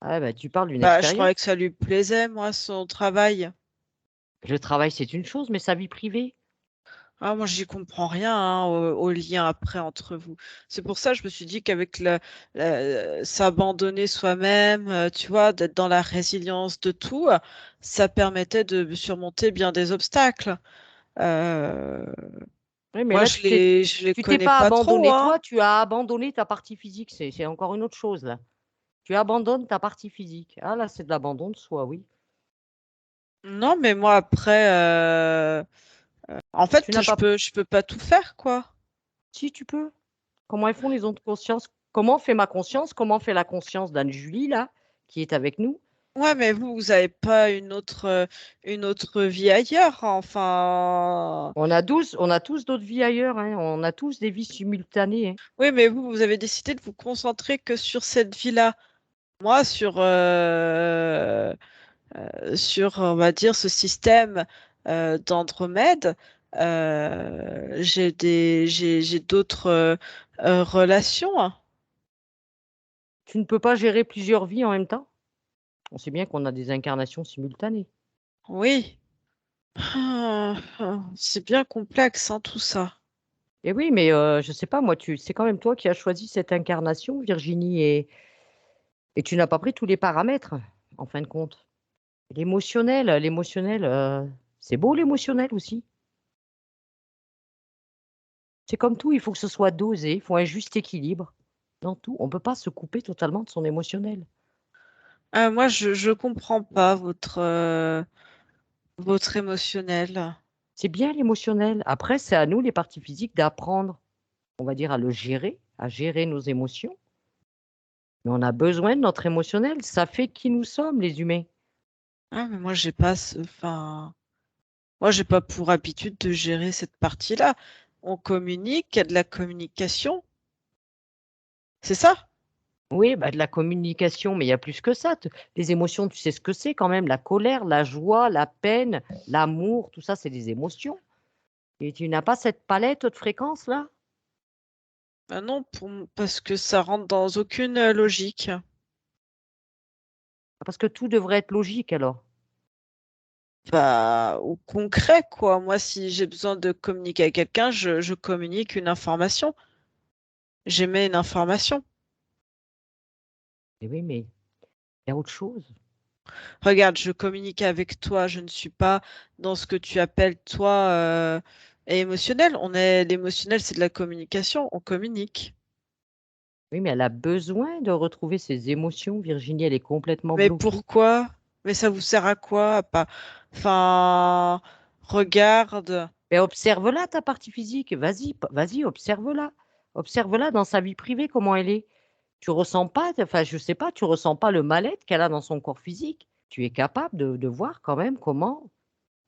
Speaker 1: Ah bah, tu parles d'une
Speaker 3: Bah, je croyais que
Speaker 1: expérience.
Speaker 3: ça lui plaisait, moi, son travail.
Speaker 1: Le travail, c'est une chose, mais sa vie privée?
Speaker 3: Ah, moi, j'y comprends rien hein, au lien après entre vous. C'est pour ça que je me suis dit qu'avec s'abandonner soi-même, tu vois, d'être dans la résilience de tout, ça permettait de surmonter bien des obstacles. Euh,
Speaker 1: Oui, mais
Speaker 3: Moi,
Speaker 1: là,
Speaker 3: je les
Speaker 1: tu t'es
Speaker 3: connais
Speaker 1: pas
Speaker 3: pas trop,
Speaker 1: abandonné
Speaker 3: hein.
Speaker 1: toi, tu as abandonné ta partie physique. C'est encore une autre chose là. Tu abandonnes ta partie physique. Ah là, c'est de l'abandon de soi, oui.
Speaker 3: Non, mais moi après, en
Speaker 1: Tu
Speaker 3: fait,
Speaker 1: n'as pas.
Speaker 3: je peux pas tout faire, quoi.
Speaker 1: Si tu peux. Comment elles font les autres consciences? Comment fait ma conscience? Comment fait la conscience d'Anne-Julie là, qui est avec nous?
Speaker 3: Ouais, mais vous avez pas une autre vie ailleurs, enfin.
Speaker 1: On a tous d'autres vies ailleurs, hein. On a tous des vies simultanées, hein.
Speaker 3: Oui, mais vous avez décidé de vous concentrer que sur cette vie-là. Moi, sur, on va dire, ce système d'Andromède, j'ai d'autres relations, hein.
Speaker 1: Tu ne peux pas gérer plusieurs vies en même temps? On sait bien qu'on a des incarnations simultanées.
Speaker 3: Oui. C'est bien complexe, hein, tout ça.
Speaker 1: Et oui, mais je sais pas moi, c'est quand même toi qui as choisi cette incarnation, Virginie, et tu n'as pas pris tous les paramètres, en fin de compte. L'émotionnel, c'est beau l'émotionnel aussi. C'est comme tout, il faut que ce soit dosé, il faut un juste équilibre dans tout. On peut pas se couper totalement de son émotionnel.
Speaker 3: Moi, je comprends pas votre émotionnel.
Speaker 1: C'est bien l'émotionnel. Après, c'est à nous, les parties physiques, d'apprendre, on va dire, à le gérer, à gérer nos émotions. Mais on a besoin de notre émotionnel. Ça fait qui nous sommes, les humains.
Speaker 3: Ah, mais moi, enfin, moi, j'ai pas pour habitude de gérer cette partie-là. On communique, il y a de la communication. C'est ça?
Speaker 1: Oui, bah, de la communication, mais il y a plus que ça. Les émotions, tu sais ce que c'est quand même. La colère, la joie, la peine, l'amour, tout ça, c'est des émotions. Et tu n'as pas cette palette de fréquences-là?
Speaker 3: Ah non, parce que ça rentre dans aucune logique.
Speaker 1: Parce que tout devrait être logique alors.
Speaker 3: Bah, au concret, quoi. Moi, si j'ai besoin de communiquer avec quelqu'un, je communique une information. J'émets une information.
Speaker 1: Et oui, mais il y a autre chose.
Speaker 3: Regarde, je communique avec toi, je ne suis pas dans ce que tu appelles, toi, émotionnel. L'émotionnel, c'est de la communication, on communique.
Speaker 1: Oui, mais elle a besoin de retrouver ses émotions. Virginie, elle est complètement
Speaker 3: Mais
Speaker 1: bloquée.
Speaker 3: pourquoi? Mais ça vous sert à quoi? Pas... Enfin, regarde.
Speaker 1: Mais observe-la, ta partie physique. Vas-y, vas-y, observe-la. Observe-la dans sa vie privée, comment elle est. Tu ressens pas, enfin, je sais pas, tu ressens pas le mal-être qu'elle a dans son corps physique. Tu es capable de voir quand même comment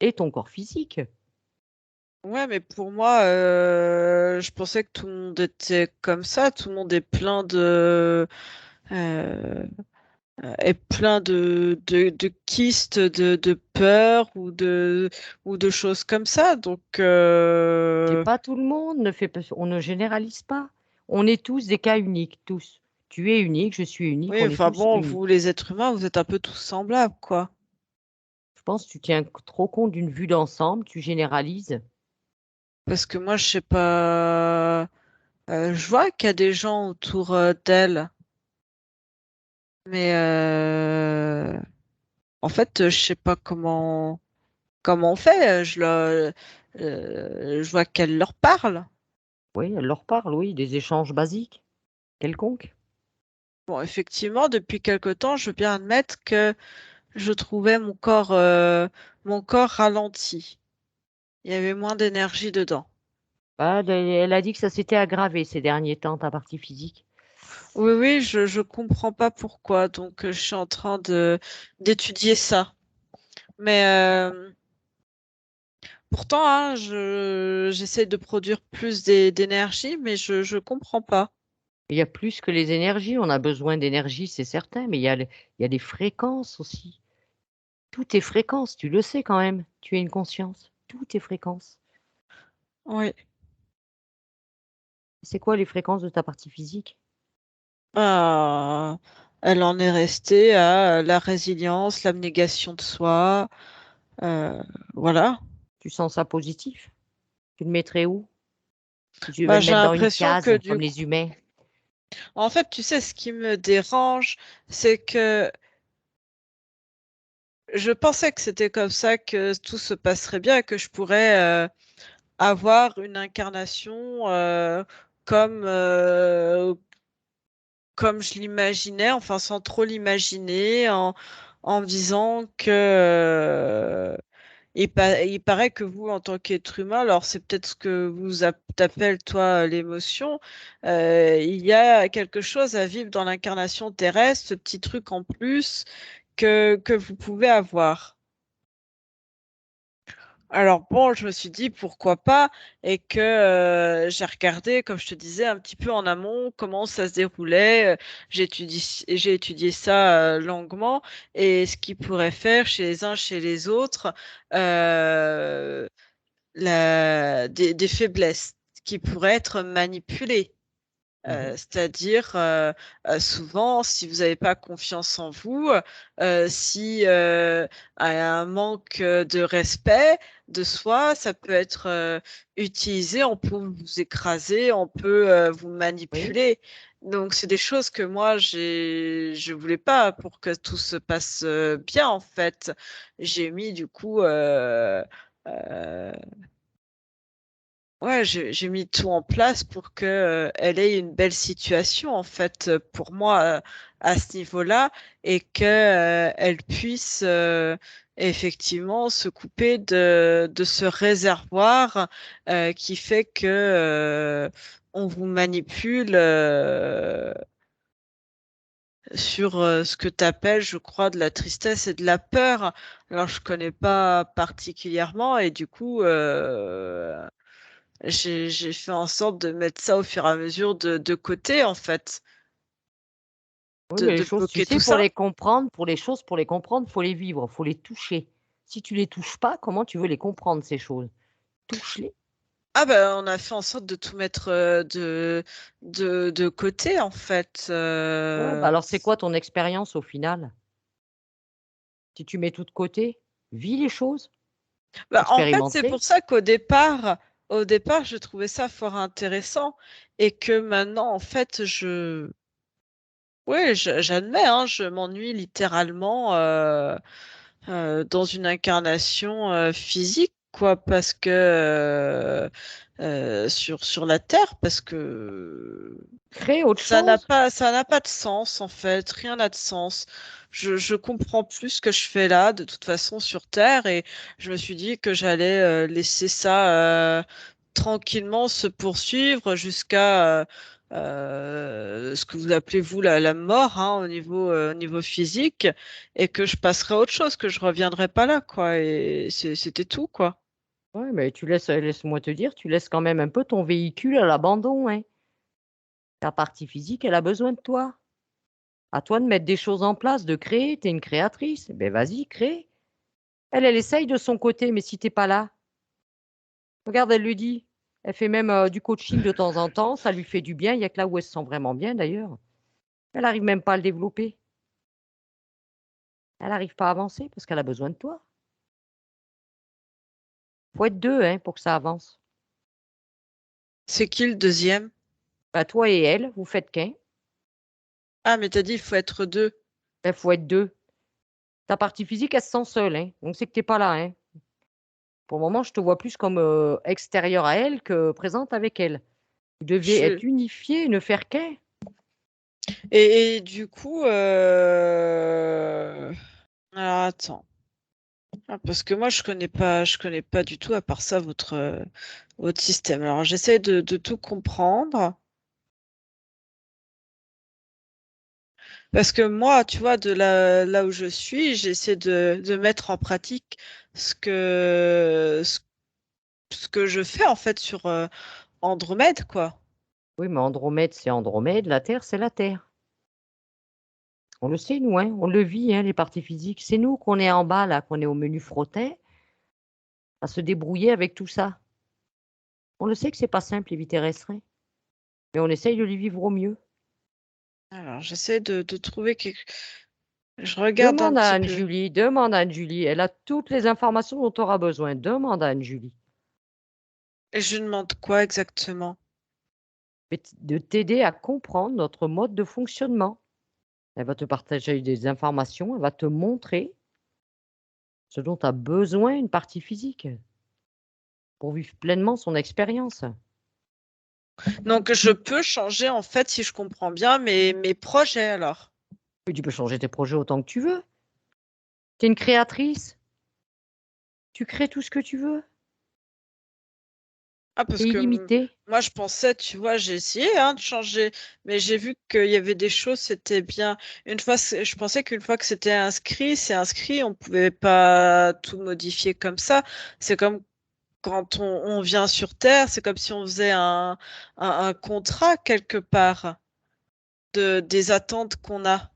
Speaker 1: est ton corps physique.
Speaker 3: Ouais, mais pour moi, je pensais que tout le monde était comme ça. Tout le monde est plein euh, est plein de kystes, de peur ou de choses comme ça. Donc,
Speaker 1: C'est pas tout le monde, on ne généralise pas. On est tous des cas uniques, tous. Tu es unique, je suis unique,
Speaker 3: oui,
Speaker 1: on est
Speaker 3: enfin
Speaker 1: tous
Speaker 3: bon, vous,
Speaker 1: uniques.
Speaker 3: les êtres humains, vous êtes un peu tous semblables, quoi.
Speaker 1: Je pense que tu tiens trop compte d'une vue d'ensemble, tu généralises.
Speaker 3: Parce que moi, je sais pas, je vois qu'il y a des gens autour d'elle, mais en fait, je sais pas comment on fait. Je vois qu'elle leur parle.
Speaker 1: Oui, elle leur parle, oui, des échanges basiques, quelconques.
Speaker 3: Bon, effectivement, depuis quelque temps, je veux bien admettre que je trouvais mon corps ralenti. Il y avait moins d'énergie dedans.
Speaker 1: Ah, elle a dit que ça s'était aggravé ces derniers temps, ta partie physique.
Speaker 3: Oui, oui, je comprends pas pourquoi. Donc, je suis en train d'étudier ça. Mais pourtant, hein, j'essaie de produire plus d'énergie, mais je comprends pas.
Speaker 1: Il y a plus que les énergies, on a besoin d'énergie, c'est certain, mais il y a des fréquences aussi. Tout est fréquence, tu le sais quand même. Tu es une conscience. Tout est fréquence.
Speaker 3: Oui.
Speaker 1: C'est quoi les fréquences de ta partie physique?
Speaker 3: Ah, elle en est restée à la résilience, l'abnégation de soi. Voilà.
Speaker 1: Tu sens ça positif? Tu le mettrais où? Si tu devais
Speaker 3: Bah,
Speaker 1: le
Speaker 3: j'ai
Speaker 1: mettre dans une
Speaker 3: l'impression que
Speaker 1: case, comme
Speaker 3: du coup,
Speaker 1: les humains.
Speaker 3: en fait, tu sais, ce qui me dérange, c'est que je pensais que c'était comme ça, que tout se passerait bien, et que je pourrais avoir une incarnation comme, comme je l'imaginais, enfin sans trop l'imaginer, en me disant il paraît que vous, en tant qu'être humain, alors c'est peut-être ce que t'appelles, toi, l'émotion, il y a quelque chose à vivre dans l'incarnation terrestre, ce petit truc en plus que vous pouvez avoir. Alors bon, je me suis dit pourquoi pas et que j'ai regardé, comme je te disais, un petit peu en amont comment ça se déroulait. J'ai étudié ça longuement et ce qu'ils pourraient faire chez les uns, chez les autres, euh, des faiblesses qui pourraient être manipulées.
Speaker 1: Mhm.
Speaker 3: C'est-à-dire, souvent, si vous n'avez pas confiance en vous, si un manque de respect de soi, ça peut être utilisé, on peut vous écraser, on peut vous
Speaker 1: Oui,
Speaker 3: manipuler. Donc, c'est des choses que moi, je voulais pas pour que tout se passe bien, en fait. J'ai mis, du coup, euh, ouais, j'ai mis tout en place pour que elle ait une belle situation en fait pour moi à ce niveau-là et que elle puisse effectivement se couper de ce réservoir qui fait que on vous manipule sur ce que tu appelles, je crois, de la tristesse et de la peur. Alors je connais pas particulièrement et du coup j'ai fait en sorte de mettre ça au fur et à mesure de côté, en fait,
Speaker 1: oui, mais les
Speaker 3: de
Speaker 1: choses, tu
Speaker 3: bloquer
Speaker 1: sais,
Speaker 3: tout
Speaker 1: pour
Speaker 3: ça.
Speaker 1: les comprendre, pour les comprendre, faut les vivre, faut les toucher. Si tu les touches pas, comment tu veux les comprendre, ces choses? Touche-les.
Speaker 3: Ah ben, on a fait en sorte de tout mettre de côté, en fait.
Speaker 1: Ouais, bah alors c'est quoi ton expérience au final? Si tu mets tout de côté, vis les choses,
Speaker 3: Bah, en fait, c'est
Speaker 1: expérimente-les.
Speaker 3: pour ça au départ, je trouvais ça fort intéressant et que maintenant, en fait, ouais, j'admets, hein, je m'ennuie littéralement dans une incarnation physique, quoi, parce que sur la Terre, parce que
Speaker 1: Crée autre chose.
Speaker 3: ça n'a pas de sens en fait, rien n'a de sens. Je comprends plus ce que je fais là, de toute façon sur Terre, et je me suis dit que j'allais laisser ça tranquillement se poursuivre jusqu'à ce que vous appelez vous la mort hein, au niveau physique et que je passerai à autre chose, que je reviendrai pas là, quoi. Et c'était tout, quoi.
Speaker 1: Ouais, mais tu laisses, laisse-moi te dire, tu laisses quand même un peu ton véhicule à l'abandon, hein. Ta partie physique, elle a besoin de toi. À toi de mettre des choses en place, de créer. Tu es une créatrice. Eh ben vas-y, crée. Elle essaye de son côté, mais si t'es pas là, regarde, elle le dit. Elle fait même du coaching de temps en temps, ça lui fait du bien. Il y a que là où elle se sent vraiment bien d'ailleurs. Elle arrive même pas à le développer. Elle arrive pas à avancer parce qu'elle a besoin de toi. Faut être 2 hein, pour que ça avance.
Speaker 3: C'est qui le deuxième?
Speaker 1: Bah, toi et elle, vous faites qu'un.
Speaker 3: Ah, mais t'as dit il faut être deux.
Speaker 1: Il faut être 2. Ta partie physique, elle se sent seule, hein. On sait que tu pas là, hein. Pour le moment, je te vois plus comme, extérieure à elle que présente avec elle. Vous devez être
Speaker 3: Je...
Speaker 1: unifiés et ne faire qu'un.
Speaker 3: Et du coup, alors attends. Ah, parce que moi je connais pas du tout à part ça votre système. Alors j'essaie de tout comprendre. Parce que moi, tu vois, là où je suis, j'essaie de mettre en pratique ce que, ce, ce que je fais en fait sur Andromède, quoi.
Speaker 1: Oui, mais Andromède, c'est Andromède, la Terre, c'est la Terre. On le sait, nous, hein, on le vit, hein, les parties physiques. C'est nous qu'on est en bas, là, qu'on est au menu frottin, à se débrouiller avec tout ça. On le sait que c'est pas simple, les vies terrestres, hein, mais on essaye de les vivre au mieux.
Speaker 3: Alors j'essaie de trouver quelque... Je regarde un
Speaker 1: Demande à
Speaker 3: petit peu.
Speaker 1: Anne-Julie, demande à Anne-Julie. Elle a toutes les informations dont tu auras besoin. Demande à Anne-Julie.
Speaker 3: Et je demande quoi exactement?
Speaker 1: De t'aider à comprendre notre mode de fonctionnement. Elle va te partager des informations, elle va te montrer ce dont a besoin une partie physique pour vivre pleinement son expérience.
Speaker 3: Donc je peux changer en fait, si je comprends bien, mes projets alors.
Speaker 1: Et tu peux changer tes projets autant que tu veux. Tu es une créatrice. Tu crées tout ce que tu veux.
Speaker 3: Ah, parce
Speaker 1: C'est
Speaker 3: que
Speaker 1: illimité.
Speaker 3: moi, je pensais, tu vois, j'ai essayé de changer, mais j'ai vu qu'il y avait des choses, c'était bien. Je pensais qu'une fois que c'était inscrit, c'est inscrit, on pouvait pas tout modifier comme ça. C'est comme quand on vient sur Terre, c'est comme si on faisait un contrat quelque part des attentes qu'on a.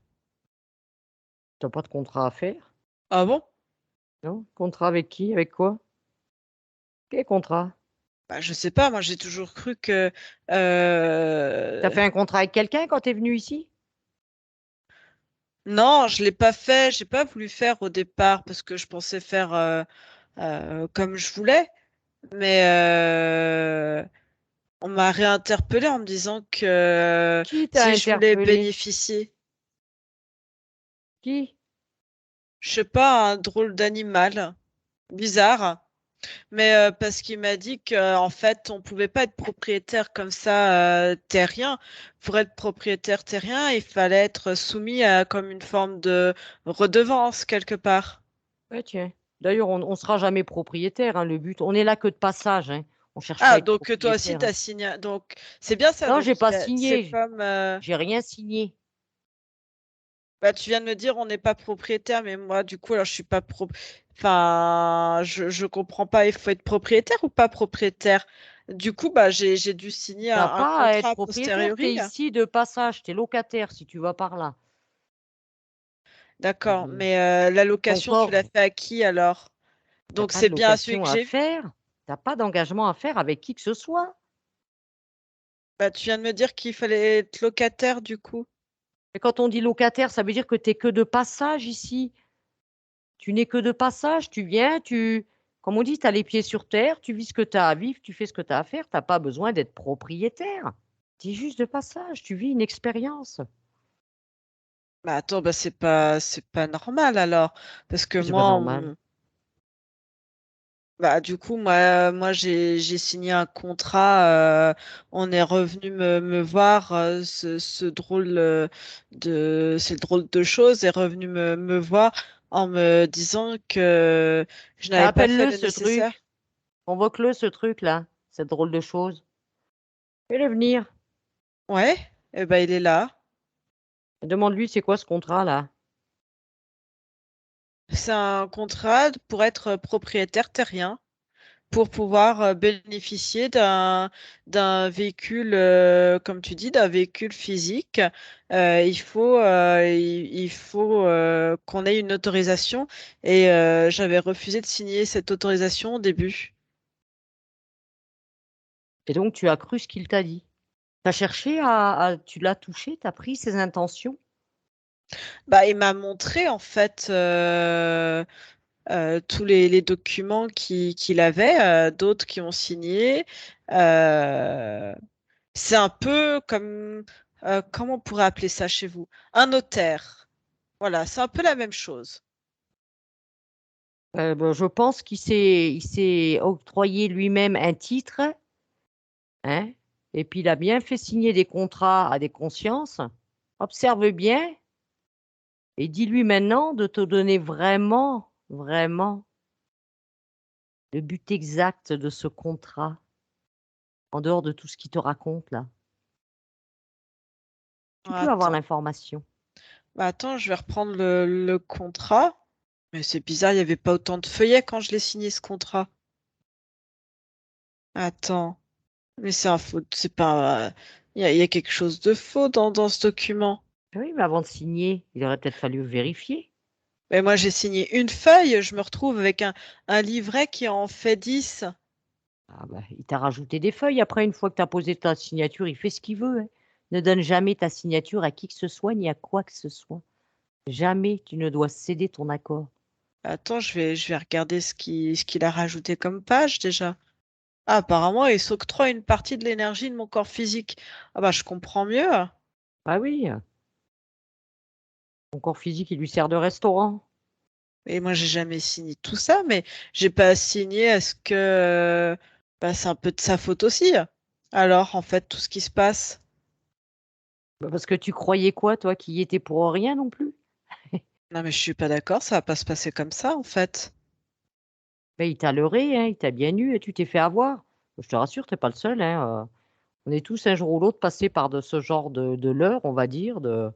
Speaker 1: T'as pas de contrat à faire,
Speaker 3: Ah bon?
Speaker 1: non? Contrat avec qui? Avec quoi? Quel contrat?
Speaker 3: Bah, je sais pas, moi j'ai toujours cru que
Speaker 1: T'as fait un contrat avec quelqu'un quand t'es venu ici?
Speaker 3: non, je l'ai pas fait, j'ai pas voulu faire au départ parce que je pensais faire comme je voulais, mais on m'a réinterpellé en me disant que
Speaker 1: Qui t'a
Speaker 3: si je voulais
Speaker 1: interpellé?
Speaker 3: bénéficier,
Speaker 1: Qui?
Speaker 3: je sais pas, un drôle d'animal bizarre, mais parce qu'il m'a dit qu'en fait on pouvait pas être propriétaire comme ça terrien. Pour être propriétaire terrien, il fallait être soumis à comme une forme de redevance quelque part.
Speaker 1: Ouais, tiens. D'ailleurs, on sera jamais propriétaire, hein, le but. On est là que de passage, hein. On cherche pas à
Speaker 3: Ah,
Speaker 1: être
Speaker 3: donc toi aussi
Speaker 1: propriétaire, hein.
Speaker 3: t'as signé. Donc c'est bien ça.
Speaker 1: Non, j'ai
Speaker 3: Donc
Speaker 1: pas
Speaker 3: c'est
Speaker 1: signé.
Speaker 3: comme
Speaker 1: J'ai rien signé.
Speaker 3: bah, tu viens de me dire on n'est pas propriétaire, mais moi du coup alors je suis pas Enfin, je comprends pas. Il faut être propriétaire ou pas propriétaire? Du coup bah j'ai dû signer
Speaker 1: T'as
Speaker 3: un
Speaker 1: pas à être
Speaker 3: contrat a
Speaker 1: propriétaire. T'es
Speaker 3: posteriori.
Speaker 1: ici de passage. T'es locataire si tu vas par là.
Speaker 3: D'accord,
Speaker 1: Et
Speaker 3: mais la
Speaker 1: ton
Speaker 3: location tu
Speaker 1: corps,
Speaker 3: l'as fait à qui alors?
Speaker 1: t'as
Speaker 3: Donc
Speaker 1: pas de
Speaker 3: c'est bien celui
Speaker 1: location
Speaker 3: que
Speaker 1: à
Speaker 3: j'ai vu.
Speaker 1: faire. T'as pas d'engagement à faire avec qui que ce soit.
Speaker 3: Bah, tu viens de me dire qu'il fallait être locataire du coup.
Speaker 1: Et quand on dit locataire, ça veut dire que t'es que de passage ici. Tu n'es que de passage. Tu viens, comme on dit, t'as les pieds sur terre. Tu vis ce que t'as à vivre. Tu fais ce que t'as à faire. T'as pas besoin d'être propriétaire. T'es juste de passage. Tu vis une expérience.
Speaker 3: Bah attends, bah c'est pas normal alors. Parce que
Speaker 1: C'est pas
Speaker 3: moi,
Speaker 1: normal.
Speaker 3: bah du coup, moi j'ai signé un contrat, on est revenu me voir, ce drôle c'est le drôle de chose est revenu me voir en me disant que je n'avais pas fait
Speaker 1: Appelle-le
Speaker 3: le
Speaker 1: ce
Speaker 3: nécessaire.
Speaker 1: truc. Convoque-le ce truc-là. Cette drôle de chose. Fais-le venir.
Speaker 3: Ouais, et ben il est là.
Speaker 1: Demande-lui c'est quoi ce contrat-là.
Speaker 3: C'est un contrat pour être propriétaire terrien, pour pouvoir bénéficier d'un véhicule, comme tu dis, d'un véhicule physique. Il faut qu'on ait une autorisation et j'avais refusé de signer cette autorisation au début.
Speaker 1: Et donc tu as cru ce qu'il t'a dit. T'as cherché tu l'as touché, t'as pris ses intentions.
Speaker 3: Bah, il m'a montré en fait tous les documents qu'il avait, d'autres qui ont signé. Euh, C'est un peu comme, comment on pourrait appeler ça chez vous? Un notaire. Voilà, c'est un peu la même chose.
Speaker 1: Ben, je pense il s'est octroyé lui-même un titre, hein, et puis il a bien fait signer des contrats à des consciences. Observe bien et dis-lui maintenant de te donner vraiment, vraiment le but exact de ce contrat, en dehors de tout ce qu'il te raconte là. Tu peux avoir
Speaker 3: Attends.
Speaker 1: l'information.
Speaker 3: Bah, attends, je vais reprendre le contrat. Mais c'est bizarre, il n'y avait pas autant de feuillets quand je l'ai signé ce contrat. Attends. Mais c'est un faux. C'est pas. Il y a quelque chose de faux dans ce document.
Speaker 1: Oui, mais avant de signer, il aurait peut-être fallu vérifier.
Speaker 3: Mais moi, j'ai signé une feuille, je me retrouve avec un livret qui en fait 10.
Speaker 1: Ah bah, il t'a rajouté des feuilles. Après, une fois que tu as posé ta signature, il fait ce qu'il veut, hein. Ne donne jamais ta signature à qui que ce soit, ni à quoi que ce soit. Jamais tu ne dois céder ton accord.
Speaker 3: Attends, je vais regarder ce qu'il a rajouté comme page déjà. Ah, apparemment, il s'octroie une partie de l'énergie de mon corps physique. Ah bah, je comprends mieux.
Speaker 1: Ah oui, ton corps physique, il lui sert de restaurant.
Speaker 3: Et moi, j'ai jamais signé tout ça, mais j'ai pas signé à ce que bah, c'est un peu de sa faute aussi. Alors, en fait, tout ce qui se passe.
Speaker 1: Bah, parce que tu croyais quoi, toi, qui y étais pour rien non plus?
Speaker 3: Non, mais je suis pas d'accord, ça va pas se passer comme ça, en fait.
Speaker 1: Ben, il t'a leurré, hein, il t'a bien eu et tu t'es fait avoir. Je te rassure, tu es pas le seul, hein, on est tous un jour ou l'autre passés par de ce genre de leurre, on va dire, de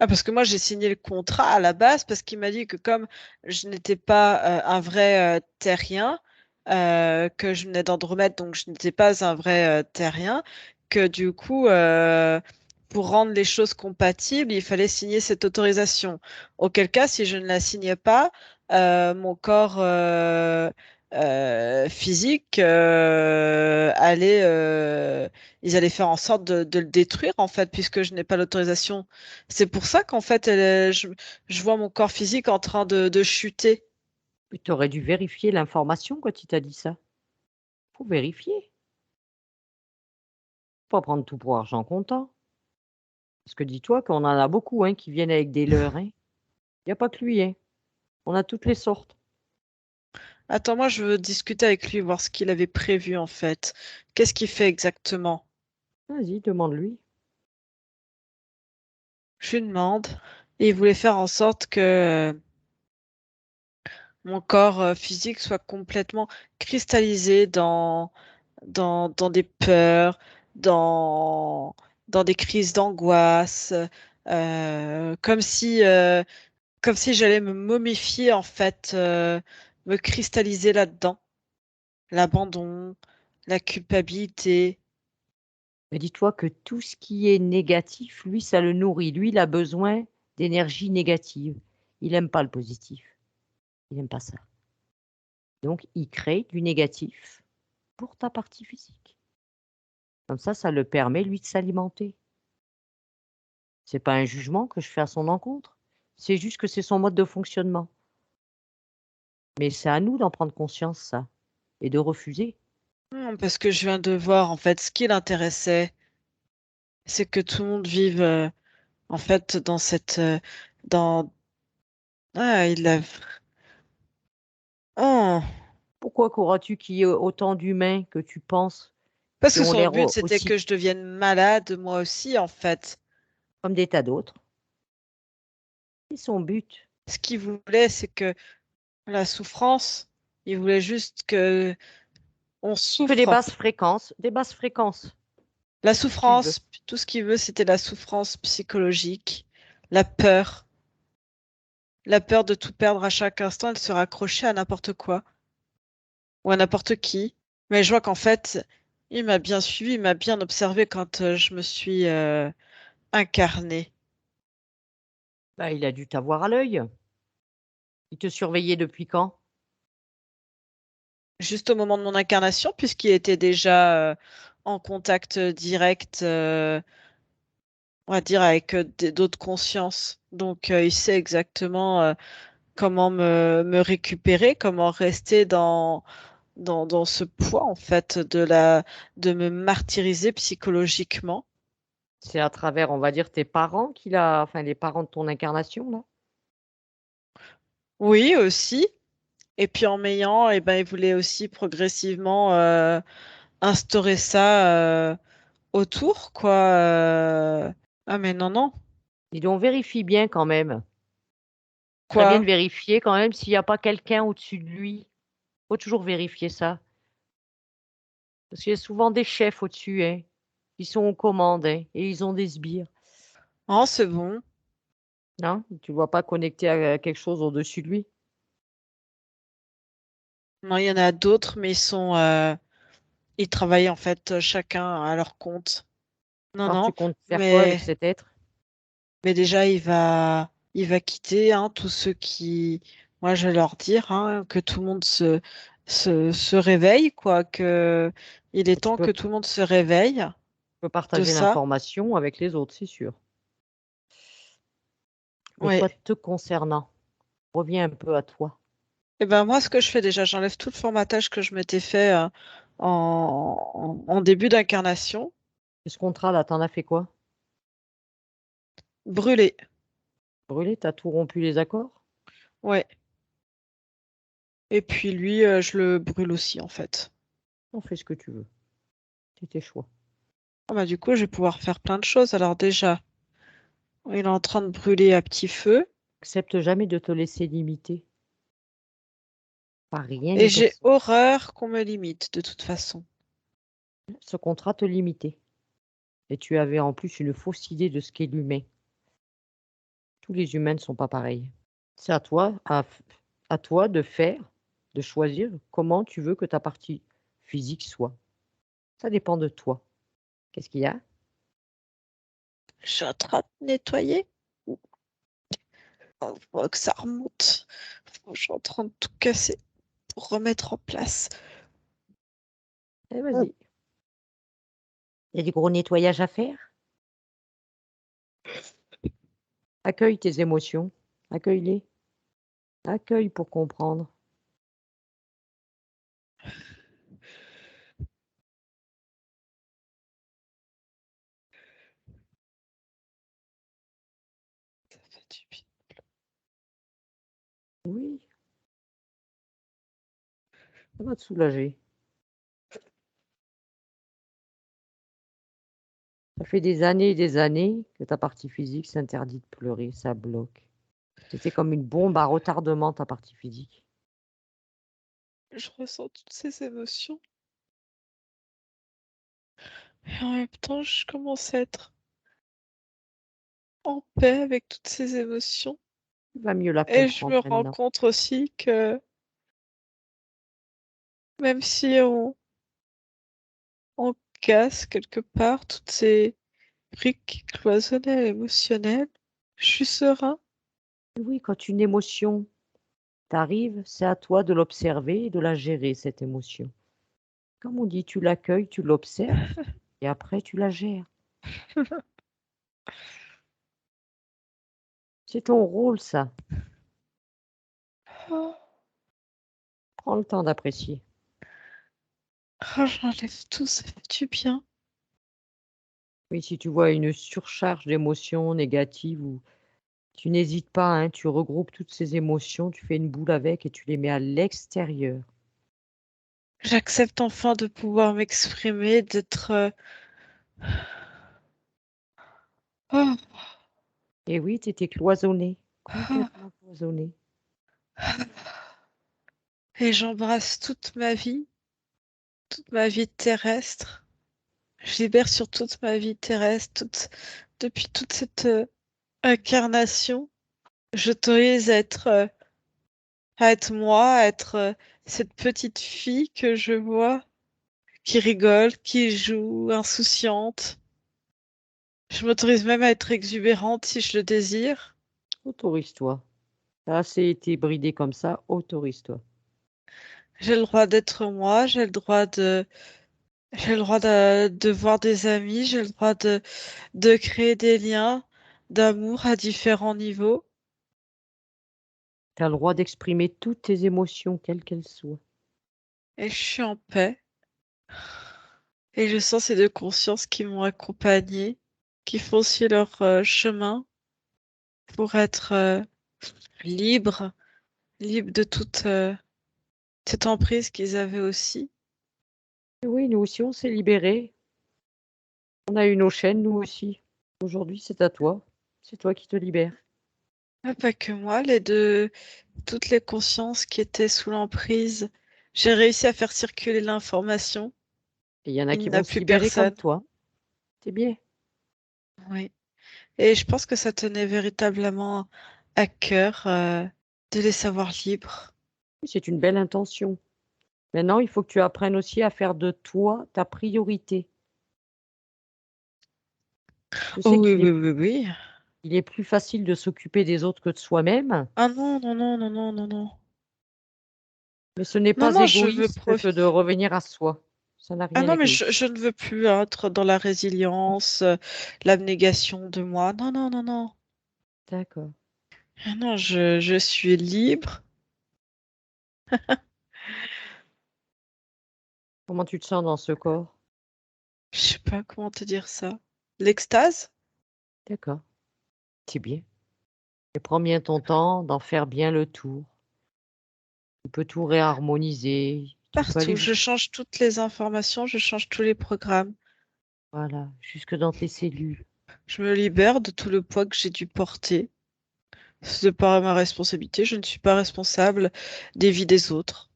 Speaker 3: Ah, parce que moi, j'ai signé le contrat à la base parce qu'il m'a dit que comme je n'étais pas un vrai terrien, que je venais d'Andromède, donc je n'étais pas un vrai terrien, que du coup, pour rendre les choses compatibles, il fallait signer cette autorisation. Auquel cas, si je ne la signais pas, mon corps physique ils allaient faire en sorte de le détruire en fait, puisque je n'ai pas l'autorisation. C'est pour ça qu'en fait, je vois mon corps physique en train de chuter.
Speaker 1: tu aurais dû vérifier l'information quand il t'a dit ça. Faut vérifier. Faut pas prendre tout pour argent comptant. Parce que dis-toi qu'on en a beaucoup, hein, qui viennent avec des leurres, hein. Il y a pas que lui, hein. On a toutes les sortes.
Speaker 3: Attends, moi, je veux discuter avec lui, voir ce qu'il avait prévu en fait. Qu'est-ce qu'il fait exactement?
Speaker 1: Vas-y, demande-lui.
Speaker 3: Je lui demande. Et il voulait faire en sorte que mon corps physique soit complètement cristallisé dans des peurs, dans, dans des crises d'angoisse, comme comme si j'allais me momifier en fait, me cristalliser là-dedans. L'abandon, la culpabilité.
Speaker 1: Mais dis-toi que tout ce qui est négatif, lui, ça le nourrit. Lui, il a besoin d'énergie négative. Il aime pas le positif. Il aime pas ça. Donc, il crée du négatif pour ta partie physique. Comme ça le permet, lui, de s'alimenter. C'est pas un jugement que je fais à son encontre. C'est juste que c'est son mode de fonctionnement. Mais c'est à nous d'en prendre conscience, ça, et de refuser.
Speaker 3: Parce que je viens de voir en fait ce qui l'intéressait, c'est que tout le monde vive en fait dans dans ah il a oh.
Speaker 1: Pourquoi crois-tu qu'il y ait autant d'humains que tu penses
Speaker 3: Parce
Speaker 1: qui
Speaker 3: que
Speaker 1: ont
Speaker 3: son
Speaker 1: l'air
Speaker 3: but c'était
Speaker 1: aussi
Speaker 3: que je devienne malade moi aussi en fait.
Speaker 1: comme des tas d'autres? C'est son but.
Speaker 3: Ce qu'il voulait c'est que la souffrance, il voulait juste que on
Speaker 1: Que des
Speaker 3: souffre.
Speaker 1: basses fréquences, des basses fréquences,
Speaker 3: La
Speaker 1: tout ce qu'il veut.
Speaker 3: souffrance, tout ce qu'il veut c'était la souffrance psychologique, la de tout perdre à chaque instant et de se raccrocher à n'importe quoi ou à n'importe qui. Mais je vois qu'en fait, il m'a bien suivi, il m'a bien observé quand je me suis incarnée.
Speaker 1: Bah, il a dû t'avoir à l'œil. Il te surveillait depuis quand?
Speaker 3: Juste au moment de mon incarnation, puisqu'il était déjà en contact direct, on va dire, avec d'autres consciences. Donc, il sait exactement comment me récupérer, comment rester dans ce poids, en fait, de me martyriser psychologiquement.
Speaker 1: C'est à travers, on va dire, tes parents qu'il a, enfin les parents de ton incarnation, là?
Speaker 3: Oui, aussi. Et puis en m'ayant, eh ben, il voulait aussi progressivement instaurer ça autour, quoi. Ah, mais non, non.
Speaker 1: Dis donc, vérifie bien quand même. Je ferais bien
Speaker 3: Quoi?
Speaker 1: de vérifier quand même s'il n'y a pas quelqu'un au-dessus de lui. Faut toujours vérifier ça. Parce qu'il y a souvent des chefs au-dessus, hein, qui sont aux commandes, hein, et ils ont des sbires.
Speaker 3: Oh, c'est bon.
Speaker 1: Non? Tu ne vois pas connecté à quelque chose au-dessus de lui?
Speaker 3: Non, il y en a d'autres, mais ils travaillent en fait chacun à leur compte. Non,
Speaker 1: Alors tu
Speaker 3: non,
Speaker 1: comptes faire quoi avec
Speaker 3: mais,
Speaker 1: cet être?
Speaker 3: mais déjà, il va quitter hein, tous ceux qui, moi, je vais leur dire hein, que tout le monde se réveille, quoi, que il est
Speaker 1: Tu
Speaker 3: temps que
Speaker 1: peux,
Speaker 3: tout le monde se réveille
Speaker 1: peux
Speaker 3: de
Speaker 1: partager
Speaker 3: ça.
Speaker 1: l'information avec les autres, c'est sûr. Mais
Speaker 3: Ouais.
Speaker 1: toi, te concernant, reviens un peu à toi.
Speaker 3: Et ben moi, ce que je fais déjà, j'enlève tout le formatage que je m'étais fait en début d'incarnation,
Speaker 1: Ce contrat-là, t'en as fait quoi?
Speaker 3: brûlé.
Speaker 1: Brûlé, t'as tout rompu les accords?
Speaker 3: Ouais. Et puis lui, je le brûle aussi en fait.
Speaker 1: On fait ce que tu veux. C'est tes choix.
Speaker 3: Ah bah, du coup, je vais pouvoir faire plein de choses. Alors déjà, il est en train de brûler à petit feu.
Speaker 1: Accepte jamais de te laisser limiter. Pas rien
Speaker 3: Et
Speaker 1: ni
Speaker 3: j'ai
Speaker 1: personne.
Speaker 3: horreur qu'on me limite, de toute façon.
Speaker 1: Ce contrat te limitait. Et tu avais en plus une fausse idée de ce qu'est l'humain. Tous les humains ne sont pas pareils. C'est à toi de faire, de choisir comment tu veux que ta partie physique soit. Ça dépend de toi. Qu'est-ce qu'il y a?
Speaker 3: Je suis en train de nettoyer. Faut que ça remonte. Je suis en train de tout casser pour remettre en place.
Speaker 1: Eh, vas-y. Il y a du gros nettoyage à faire. Accueille tes émotions. Accueille-les. Accueille pour comprendre.
Speaker 3: Ça fait du bien.
Speaker 1: Oui, ça va te soulager. Ça fait des années et des années que ta partie physique s'interdit de pleurer, ça bloque. C'était comme une bombe à retardement, ta partie physique.
Speaker 3: Je ressens toutes ces émotions. Et en même temps, je commence à être en paix avec toutes ces émotions.
Speaker 1: Tu vas mieux la
Speaker 3: Et je
Speaker 1: comprendre
Speaker 3: me rends
Speaker 1: maintenant.
Speaker 3: compte aussi que même si on casse quelque part toutes ces briques cloisonnées émotionnelles, je suis serein.
Speaker 1: Oui, quand une émotion t'arrive, c'est à toi de l'observer et de la gérer, cette émotion. Comme on dit, tu l'accueilles, tu l'observes et après tu la gères. C'est ton rôle, ça.
Speaker 3: Oh,
Speaker 1: Prends le temps d'apprécier.
Speaker 3: j'enlève tout, ça fait du bien.
Speaker 1: Oui, si tu vois une surcharge d'émotions négatives ou tu n'hésites pas, hein, tu regroupes toutes ces émotions, tu fais une boule avec et tu les mets à l'extérieur.
Speaker 3: J'accepte enfin de pouvoir m'exprimer, d'être... oh,
Speaker 1: Et oui, tu étais cloisonné,
Speaker 3: oh.
Speaker 1: complètement cloisonné.
Speaker 3: Et j'embrasse toute ma vie terrestre. Je libère sur toute ma vie terrestre, depuis toute cette incarnation. J'autorise à être moi, à être cette petite fille que je vois, qui rigole, qui joue, insouciante. Je m'autorise même à être exubérante si je le désire.
Speaker 1: Autorise-toi. Tu as assez été bridé comme ça, autorise-toi.
Speaker 3: J'ai le droit d'être moi, j'ai le droit de voir des amis, j'ai le droit de créer des liens d'amour à différents niveaux.
Speaker 1: Tu as le droit d'exprimer toutes tes émotions, quelles qu'elles soient.
Speaker 3: Et je suis en paix. Et je sens ces deux consciences qui m'ont accompagnée, qui font aussi leur chemin pour être libres, libres de toute cette emprise qu'ils avaient aussi.
Speaker 1: Et oui, nous aussi, on s'est libérés. On a eu nos chaînes, nous aussi. Aujourd'hui, c'est à toi. C'est toi qui te libères.
Speaker 3: Ah, pas que moi, toutes les consciences qui étaient sous l'emprise, j'ai réussi à faire circuler l'information.
Speaker 1: Et il y en a
Speaker 3: Il
Speaker 1: qui
Speaker 3: n'y a
Speaker 1: vont se
Speaker 3: plus
Speaker 1: libérer comme
Speaker 3: personne.
Speaker 1: toi. C'est bien.
Speaker 3: Oui. Et je pense que ça tenait véritablement à cœur de les savoir libres.
Speaker 1: C'est une belle intention. Maintenant, il faut que tu apprennes aussi à faire de toi ta priorité. Je
Speaker 3: Oh
Speaker 1: sais
Speaker 3: oui,
Speaker 1: qu'il
Speaker 3: oui,
Speaker 1: est,
Speaker 3: oui, oui.
Speaker 1: il est plus facile de s'occuper des autres que de soi-même,
Speaker 3: Ah non, non, non, non, non, non, non.
Speaker 1: mais ce n'est
Speaker 3: Non,
Speaker 1: pas
Speaker 3: non, je veux
Speaker 1: égoïste que de
Speaker 3: profiter.
Speaker 1: revenir à soi. Ça n'a
Speaker 3: Ah
Speaker 1: rien
Speaker 3: non, mais
Speaker 1: d'égoïste.
Speaker 3: je ne veux plus être dans la résilience, l'abnégation de moi. Non, non, non, non.
Speaker 1: D'accord.
Speaker 3: Ah non, je suis libre.
Speaker 1: Comment tu te sens dans ce corps?
Speaker 3: Je sais pas comment te dire ça. L'extase?
Speaker 1: D'accord. C'est bien. Et prends bien ton temps d'en faire bien le tour. Tu peux tout réharmoniser. Tu peux aller
Speaker 3: Partout. Je change toutes les informations, je change tous les programmes.
Speaker 1: voilà, jusque dans tes cellules.
Speaker 3: Je me libère de tout le poids que j'ai dû porter. Ce n'est pas ma responsabilité. Je ne suis pas responsable des vies des autres.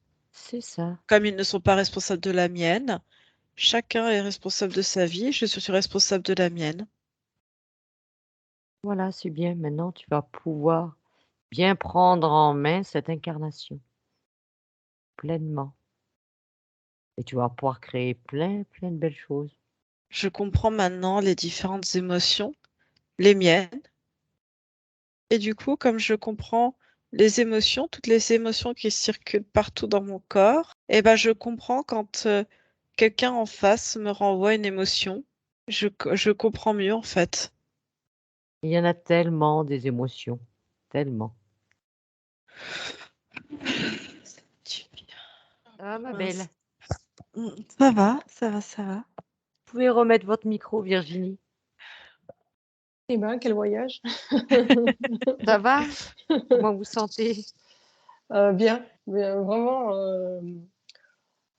Speaker 1: C'est ça.
Speaker 3: Comme ils ne sont pas responsables de la mienne, chacun est responsable de sa vie, je suis responsable de la mienne.
Speaker 1: Voilà, c'est bien. Maintenant, tu vas pouvoir bien prendre en main cette incarnation, pleinement. Et tu vas pouvoir créer plein, plein de belles choses.
Speaker 3: Je comprends maintenant les différentes émotions, les miennes, et du coup, comme je comprends les émotions, toutes les émotions qui circulent partout dans mon corps, et ben je comprends quand quelqu'un en face me renvoie une émotion. Je comprends mieux en fait.
Speaker 1: Il y en a tellement des émotions, tellement. Ah, ma belle.
Speaker 3: Mince. Ça va, ça va, ça va.
Speaker 1: Vous pouvez remettre votre micro, Virginie.
Speaker 2: Eh ben, quel voyage!
Speaker 1: Ça va? Comment vous sentez?
Speaker 2: Bien, bien, vraiment,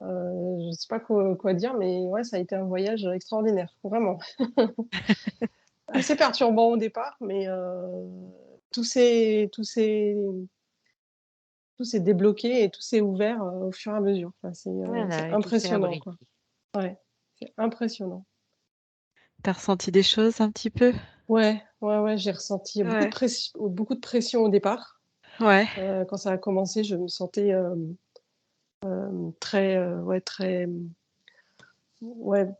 Speaker 2: je sais pas quoi dire, mais ouais, ça a été un voyage extraordinaire, vraiment. Assez perturbant au départ, mais tout s'est tout s'est tout s'est débloqué et tout s'est ouvert, au fur et à mesure. Enfin, c'est
Speaker 1: Voilà, et tout s'est
Speaker 2: impressionnant, quoi.
Speaker 1: imbriqué.
Speaker 2: Ouais, c'est impressionnant.
Speaker 3: T'as ressenti des choses un petit peu?
Speaker 2: Ouais, ouais, ouais, j'ai ressenti
Speaker 3: Ouais.
Speaker 2: beaucoup de pression au départ.
Speaker 3: Ouais.
Speaker 2: Quand ça a commencé, je me sentais, très, ouais, très, ouais, très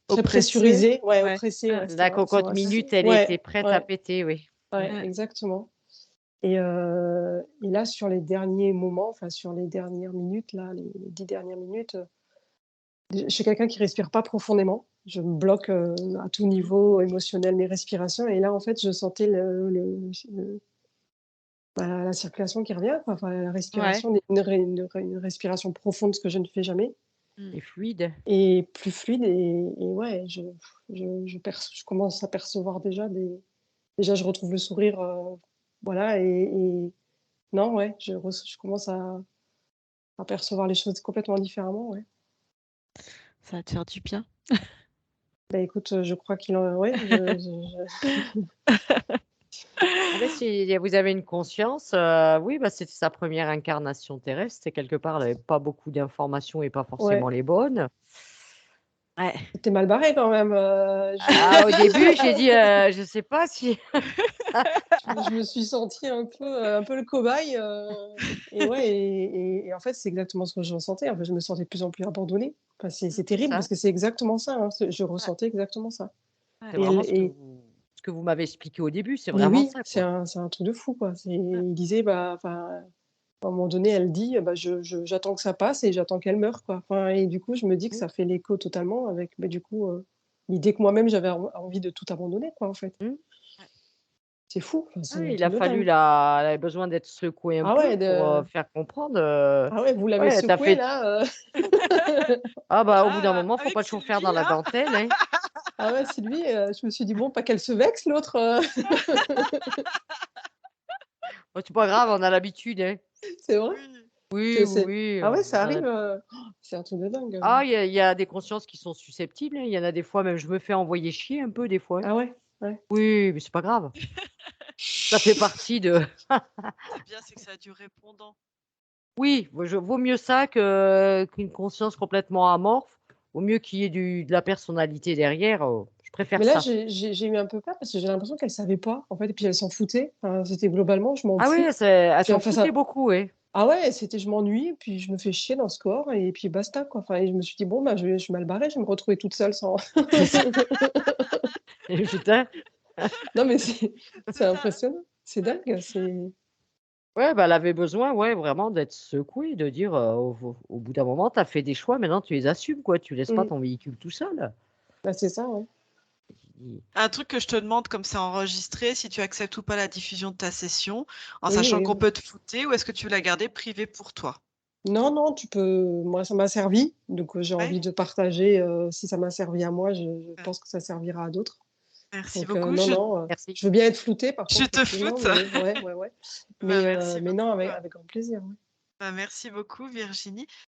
Speaker 3: Oppressée?
Speaker 2: pressurisée, ouais,
Speaker 3: Ouais.
Speaker 2: oppressée,
Speaker 3: Ah.
Speaker 2: ouais,
Speaker 1: La
Speaker 2: c'est le
Speaker 1: cocotte
Speaker 2: mot, ouais.
Speaker 1: minute, elle était
Speaker 2: Ouais,
Speaker 1: prête à
Speaker 2: ouais,
Speaker 1: péter, oui.
Speaker 2: ouais,
Speaker 3: Ouais.
Speaker 2: exactement. Et là, sur les derniers moments, enfin, sur les dernières minutes, là, les 10 dernières minutes, je suis quelqu'un qui respire pas profondément. Je me bloque, à tout
Speaker 3: Mmh.
Speaker 2: niveau émotionnel, mes respirations, et là, en fait, je sentais la circulation qui revient, quoi, enfin, la
Speaker 3: Ouais.
Speaker 2: respiration, une respiration profonde, ce que je ne fais jamais,
Speaker 3: Mmh.
Speaker 1: Et fluide.
Speaker 2: et plus fluide, et ouais, je commence à percevoir déjà je retrouve le sourire, voilà, et non, ouais, je commence à percevoir les choses complètement différemment, ouais.
Speaker 3: Ça va te faire du bien.
Speaker 2: Bah, écoute, je crois qu'il en ouais, je
Speaker 1: Ah ben, si vous avez une conscience, oui, bah, c'était sa première incarnation terrestre et quelque part, elle avait pas beaucoup d'informations et pas
Speaker 2: ouais,
Speaker 1: forcément les bonnes. Ouais.
Speaker 2: c'était mal barré quand même,
Speaker 1: Ah, au début, j'ai dit, «Je sais pas si»
Speaker 2: je me suis sentie un peu le cobaye, et ouais, et en fait, c'est exactement ce que je ressentais. En fait, je me sentais de plus en plus abandonnée. Enfin, c'est
Speaker 1: c'est
Speaker 2: terrible parce
Speaker 1: ça.
Speaker 2: que c'est exactement ça, hein, je
Speaker 1: Ouais.
Speaker 2: ressentais exactement ça.
Speaker 1: C'est
Speaker 3: Ouais.
Speaker 2: Et elle
Speaker 1: vraiment
Speaker 2: et
Speaker 1: ce que vous m'avez expliqué au début, c'est
Speaker 2: Mais
Speaker 1: vraiment
Speaker 2: oui,
Speaker 1: ça, quoi.
Speaker 2: c'est un truc de fou, quoi.
Speaker 3: Ouais.
Speaker 2: Il disait, bah, enfin, à un moment donné, elle dit: «Bah, j'attends que ça passe et j'attends qu'elle meure, quoi». Enfin, et du coup, je me dis que
Speaker 1: Mmh,
Speaker 2: ça fait l'écho totalement avec, bah, du coup, l'idée que moi-même j'avais envie de tout abandonner, quoi, en fait.
Speaker 1: mmh.
Speaker 3: Ouais.
Speaker 2: C'est fou, enfin,
Speaker 1: Ah
Speaker 2: c'est
Speaker 1: oui,
Speaker 2: un
Speaker 1: il a
Speaker 2: truc de
Speaker 1: fallu
Speaker 2: dingue.
Speaker 1: la elle avait besoin d'être secouée un
Speaker 2: Ah
Speaker 1: peu
Speaker 2: ouais,
Speaker 1: pour, faire comprendre,
Speaker 2: ah ouais, vous l'avez
Speaker 1: ouais, tu
Speaker 2: secoué
Speaker 1: fait
Speaker 2: là,
Speaker 1: ah bah, au bout d'un
Speaker 3: Ah,
Speaker 1: moment, faut
Speaker 3: avec
Speaker 1: pas toujours faire
Speaker 3: Sylvie,
Speaker 1: dans la
Speaker 3: hein?
Speaker 1: dentelle, hein.
Speaker 2: ah ouais, Sylvie, je me suis dit: «Bon, pas qu'elle se vexe l'autre,
Speaker 1: Oh, c'est pas grave, on a l'habitude, hein.
Speaker 2: C'est vrai?
Speaker 3: Oui.
Speaker 1: Oui,
Speaker 2: C'est
Speaker 1: oui,
Speaker 2: c'est
Speaker 1: oui,
Speaker 2: Ah ouais, ça
Speaker 1: on a
Speaker 2: arrive,
Speaker 1: l'habitude.
Speaker 2: c'est un truc de dingue,
Speaker 1: Ah, il y a des consciences qui sont susceptibles, hein. Il y en a des fois, même je me fais envoyer chier un peu des fois, hein.
Speaker 2: Ah ouais? Ouais.
Speaker 1: Oui, mais c'est pas grave. Ça fait partie de
Speaker 3: C'est bien, c'est que ça a du répondant.
Speaker 1: oui, vaut mieux ça qu'une conscience complètement amorphe. Vaut mieux qu'il y ait du de la personnalité derrière, je préfère
Speaker 2: Mais là,
Speaker 1: ça.
Speaker 2: j'ai eu un peu peur parce que j'ai l'impression qu'elle savait pas, en fait, et puis elle s'en foutait. Enfin, c'était globalement: «Je m'en
Speaker 1: Ah oui,
Speaker 2: fous».
Speaker 1: c'est elle
Speaker 2: Puis
Speaker 1: s'en
Speaker 2: enfin
Speaker 1: foutait
Speaker 2: ça
Speaker 1: beaucoup, oui.
Speaker 2: Ah ouais, c'était: «Je m'ennuie, puis je me fais chier dans ce corps et puis basta, quoi». Enfin, et je me suis dit: «Bon, bah, je suis mal barrée, je vais me retrouver toute seule sans».
Speaker 1: C'est ça. Putain.
Speaker 2: Non, mais c'est
Speaker 3: C'est ça, hein?
Speaker 2: impressionnant, c'est
Speaker 3: Ouais.
Speaker 2: dingue, c'est
Speaker 1: Ouais, bah, elle avait besoin, ouais, vraiment d'être secouée, de dire, au bout d'un moment, tu as fait des choix, maintenant tu les assumes, quoi. Tu laisses pas
Speaker 2: mmh,
Speaker 1: ton véhicule tout seul.
Speaker 2: bah, c'est ça, ouais.
Speaker 1: I
Speaker 3: Un truc que je te demande, comme c'est enregistré, si tu acceptes ou pas la diffusion de ta session, en
Speaker 2: Oui,
Speaker 3: sachant
Speaker 2: oui,
Speaker 3: qu'on
Speaker 2: oui.
Speaker 3: peut te flouter, ou est-ce que tu veux la garder privée pour toi?
Speaker 2: Non, non, tu peux moi, ça m'a servi, donc j'ai
Speaker 3: Ouais?
Speaker 2: envie de partager, si ça m'a servi à moi, je
Speaker 3: Heu,
Speaker 2: pense que ça servira à d'autres.
Speaker 3: merci
Speaker 2: Donc
Speaker 3: beaucoup,
Speaker 2: non, non,
Speaker 1: merci.
Speaker 2: je veux bien être floutée par
Speaker 3: je
Speaker 2: contre,
Speaker 3: te
Speaker 2: effectivement,
Speaker 3: floute.
Speaker 2: mais ouais, ouais, ouais.
Speaker 3: Bah, merci
Speaker 2: Mais non,
Speaker 3: beaucoup,
Speaker 2: avec grand plaisir, ouais.
Speaker 3: bah, merci beaucoup Virginie.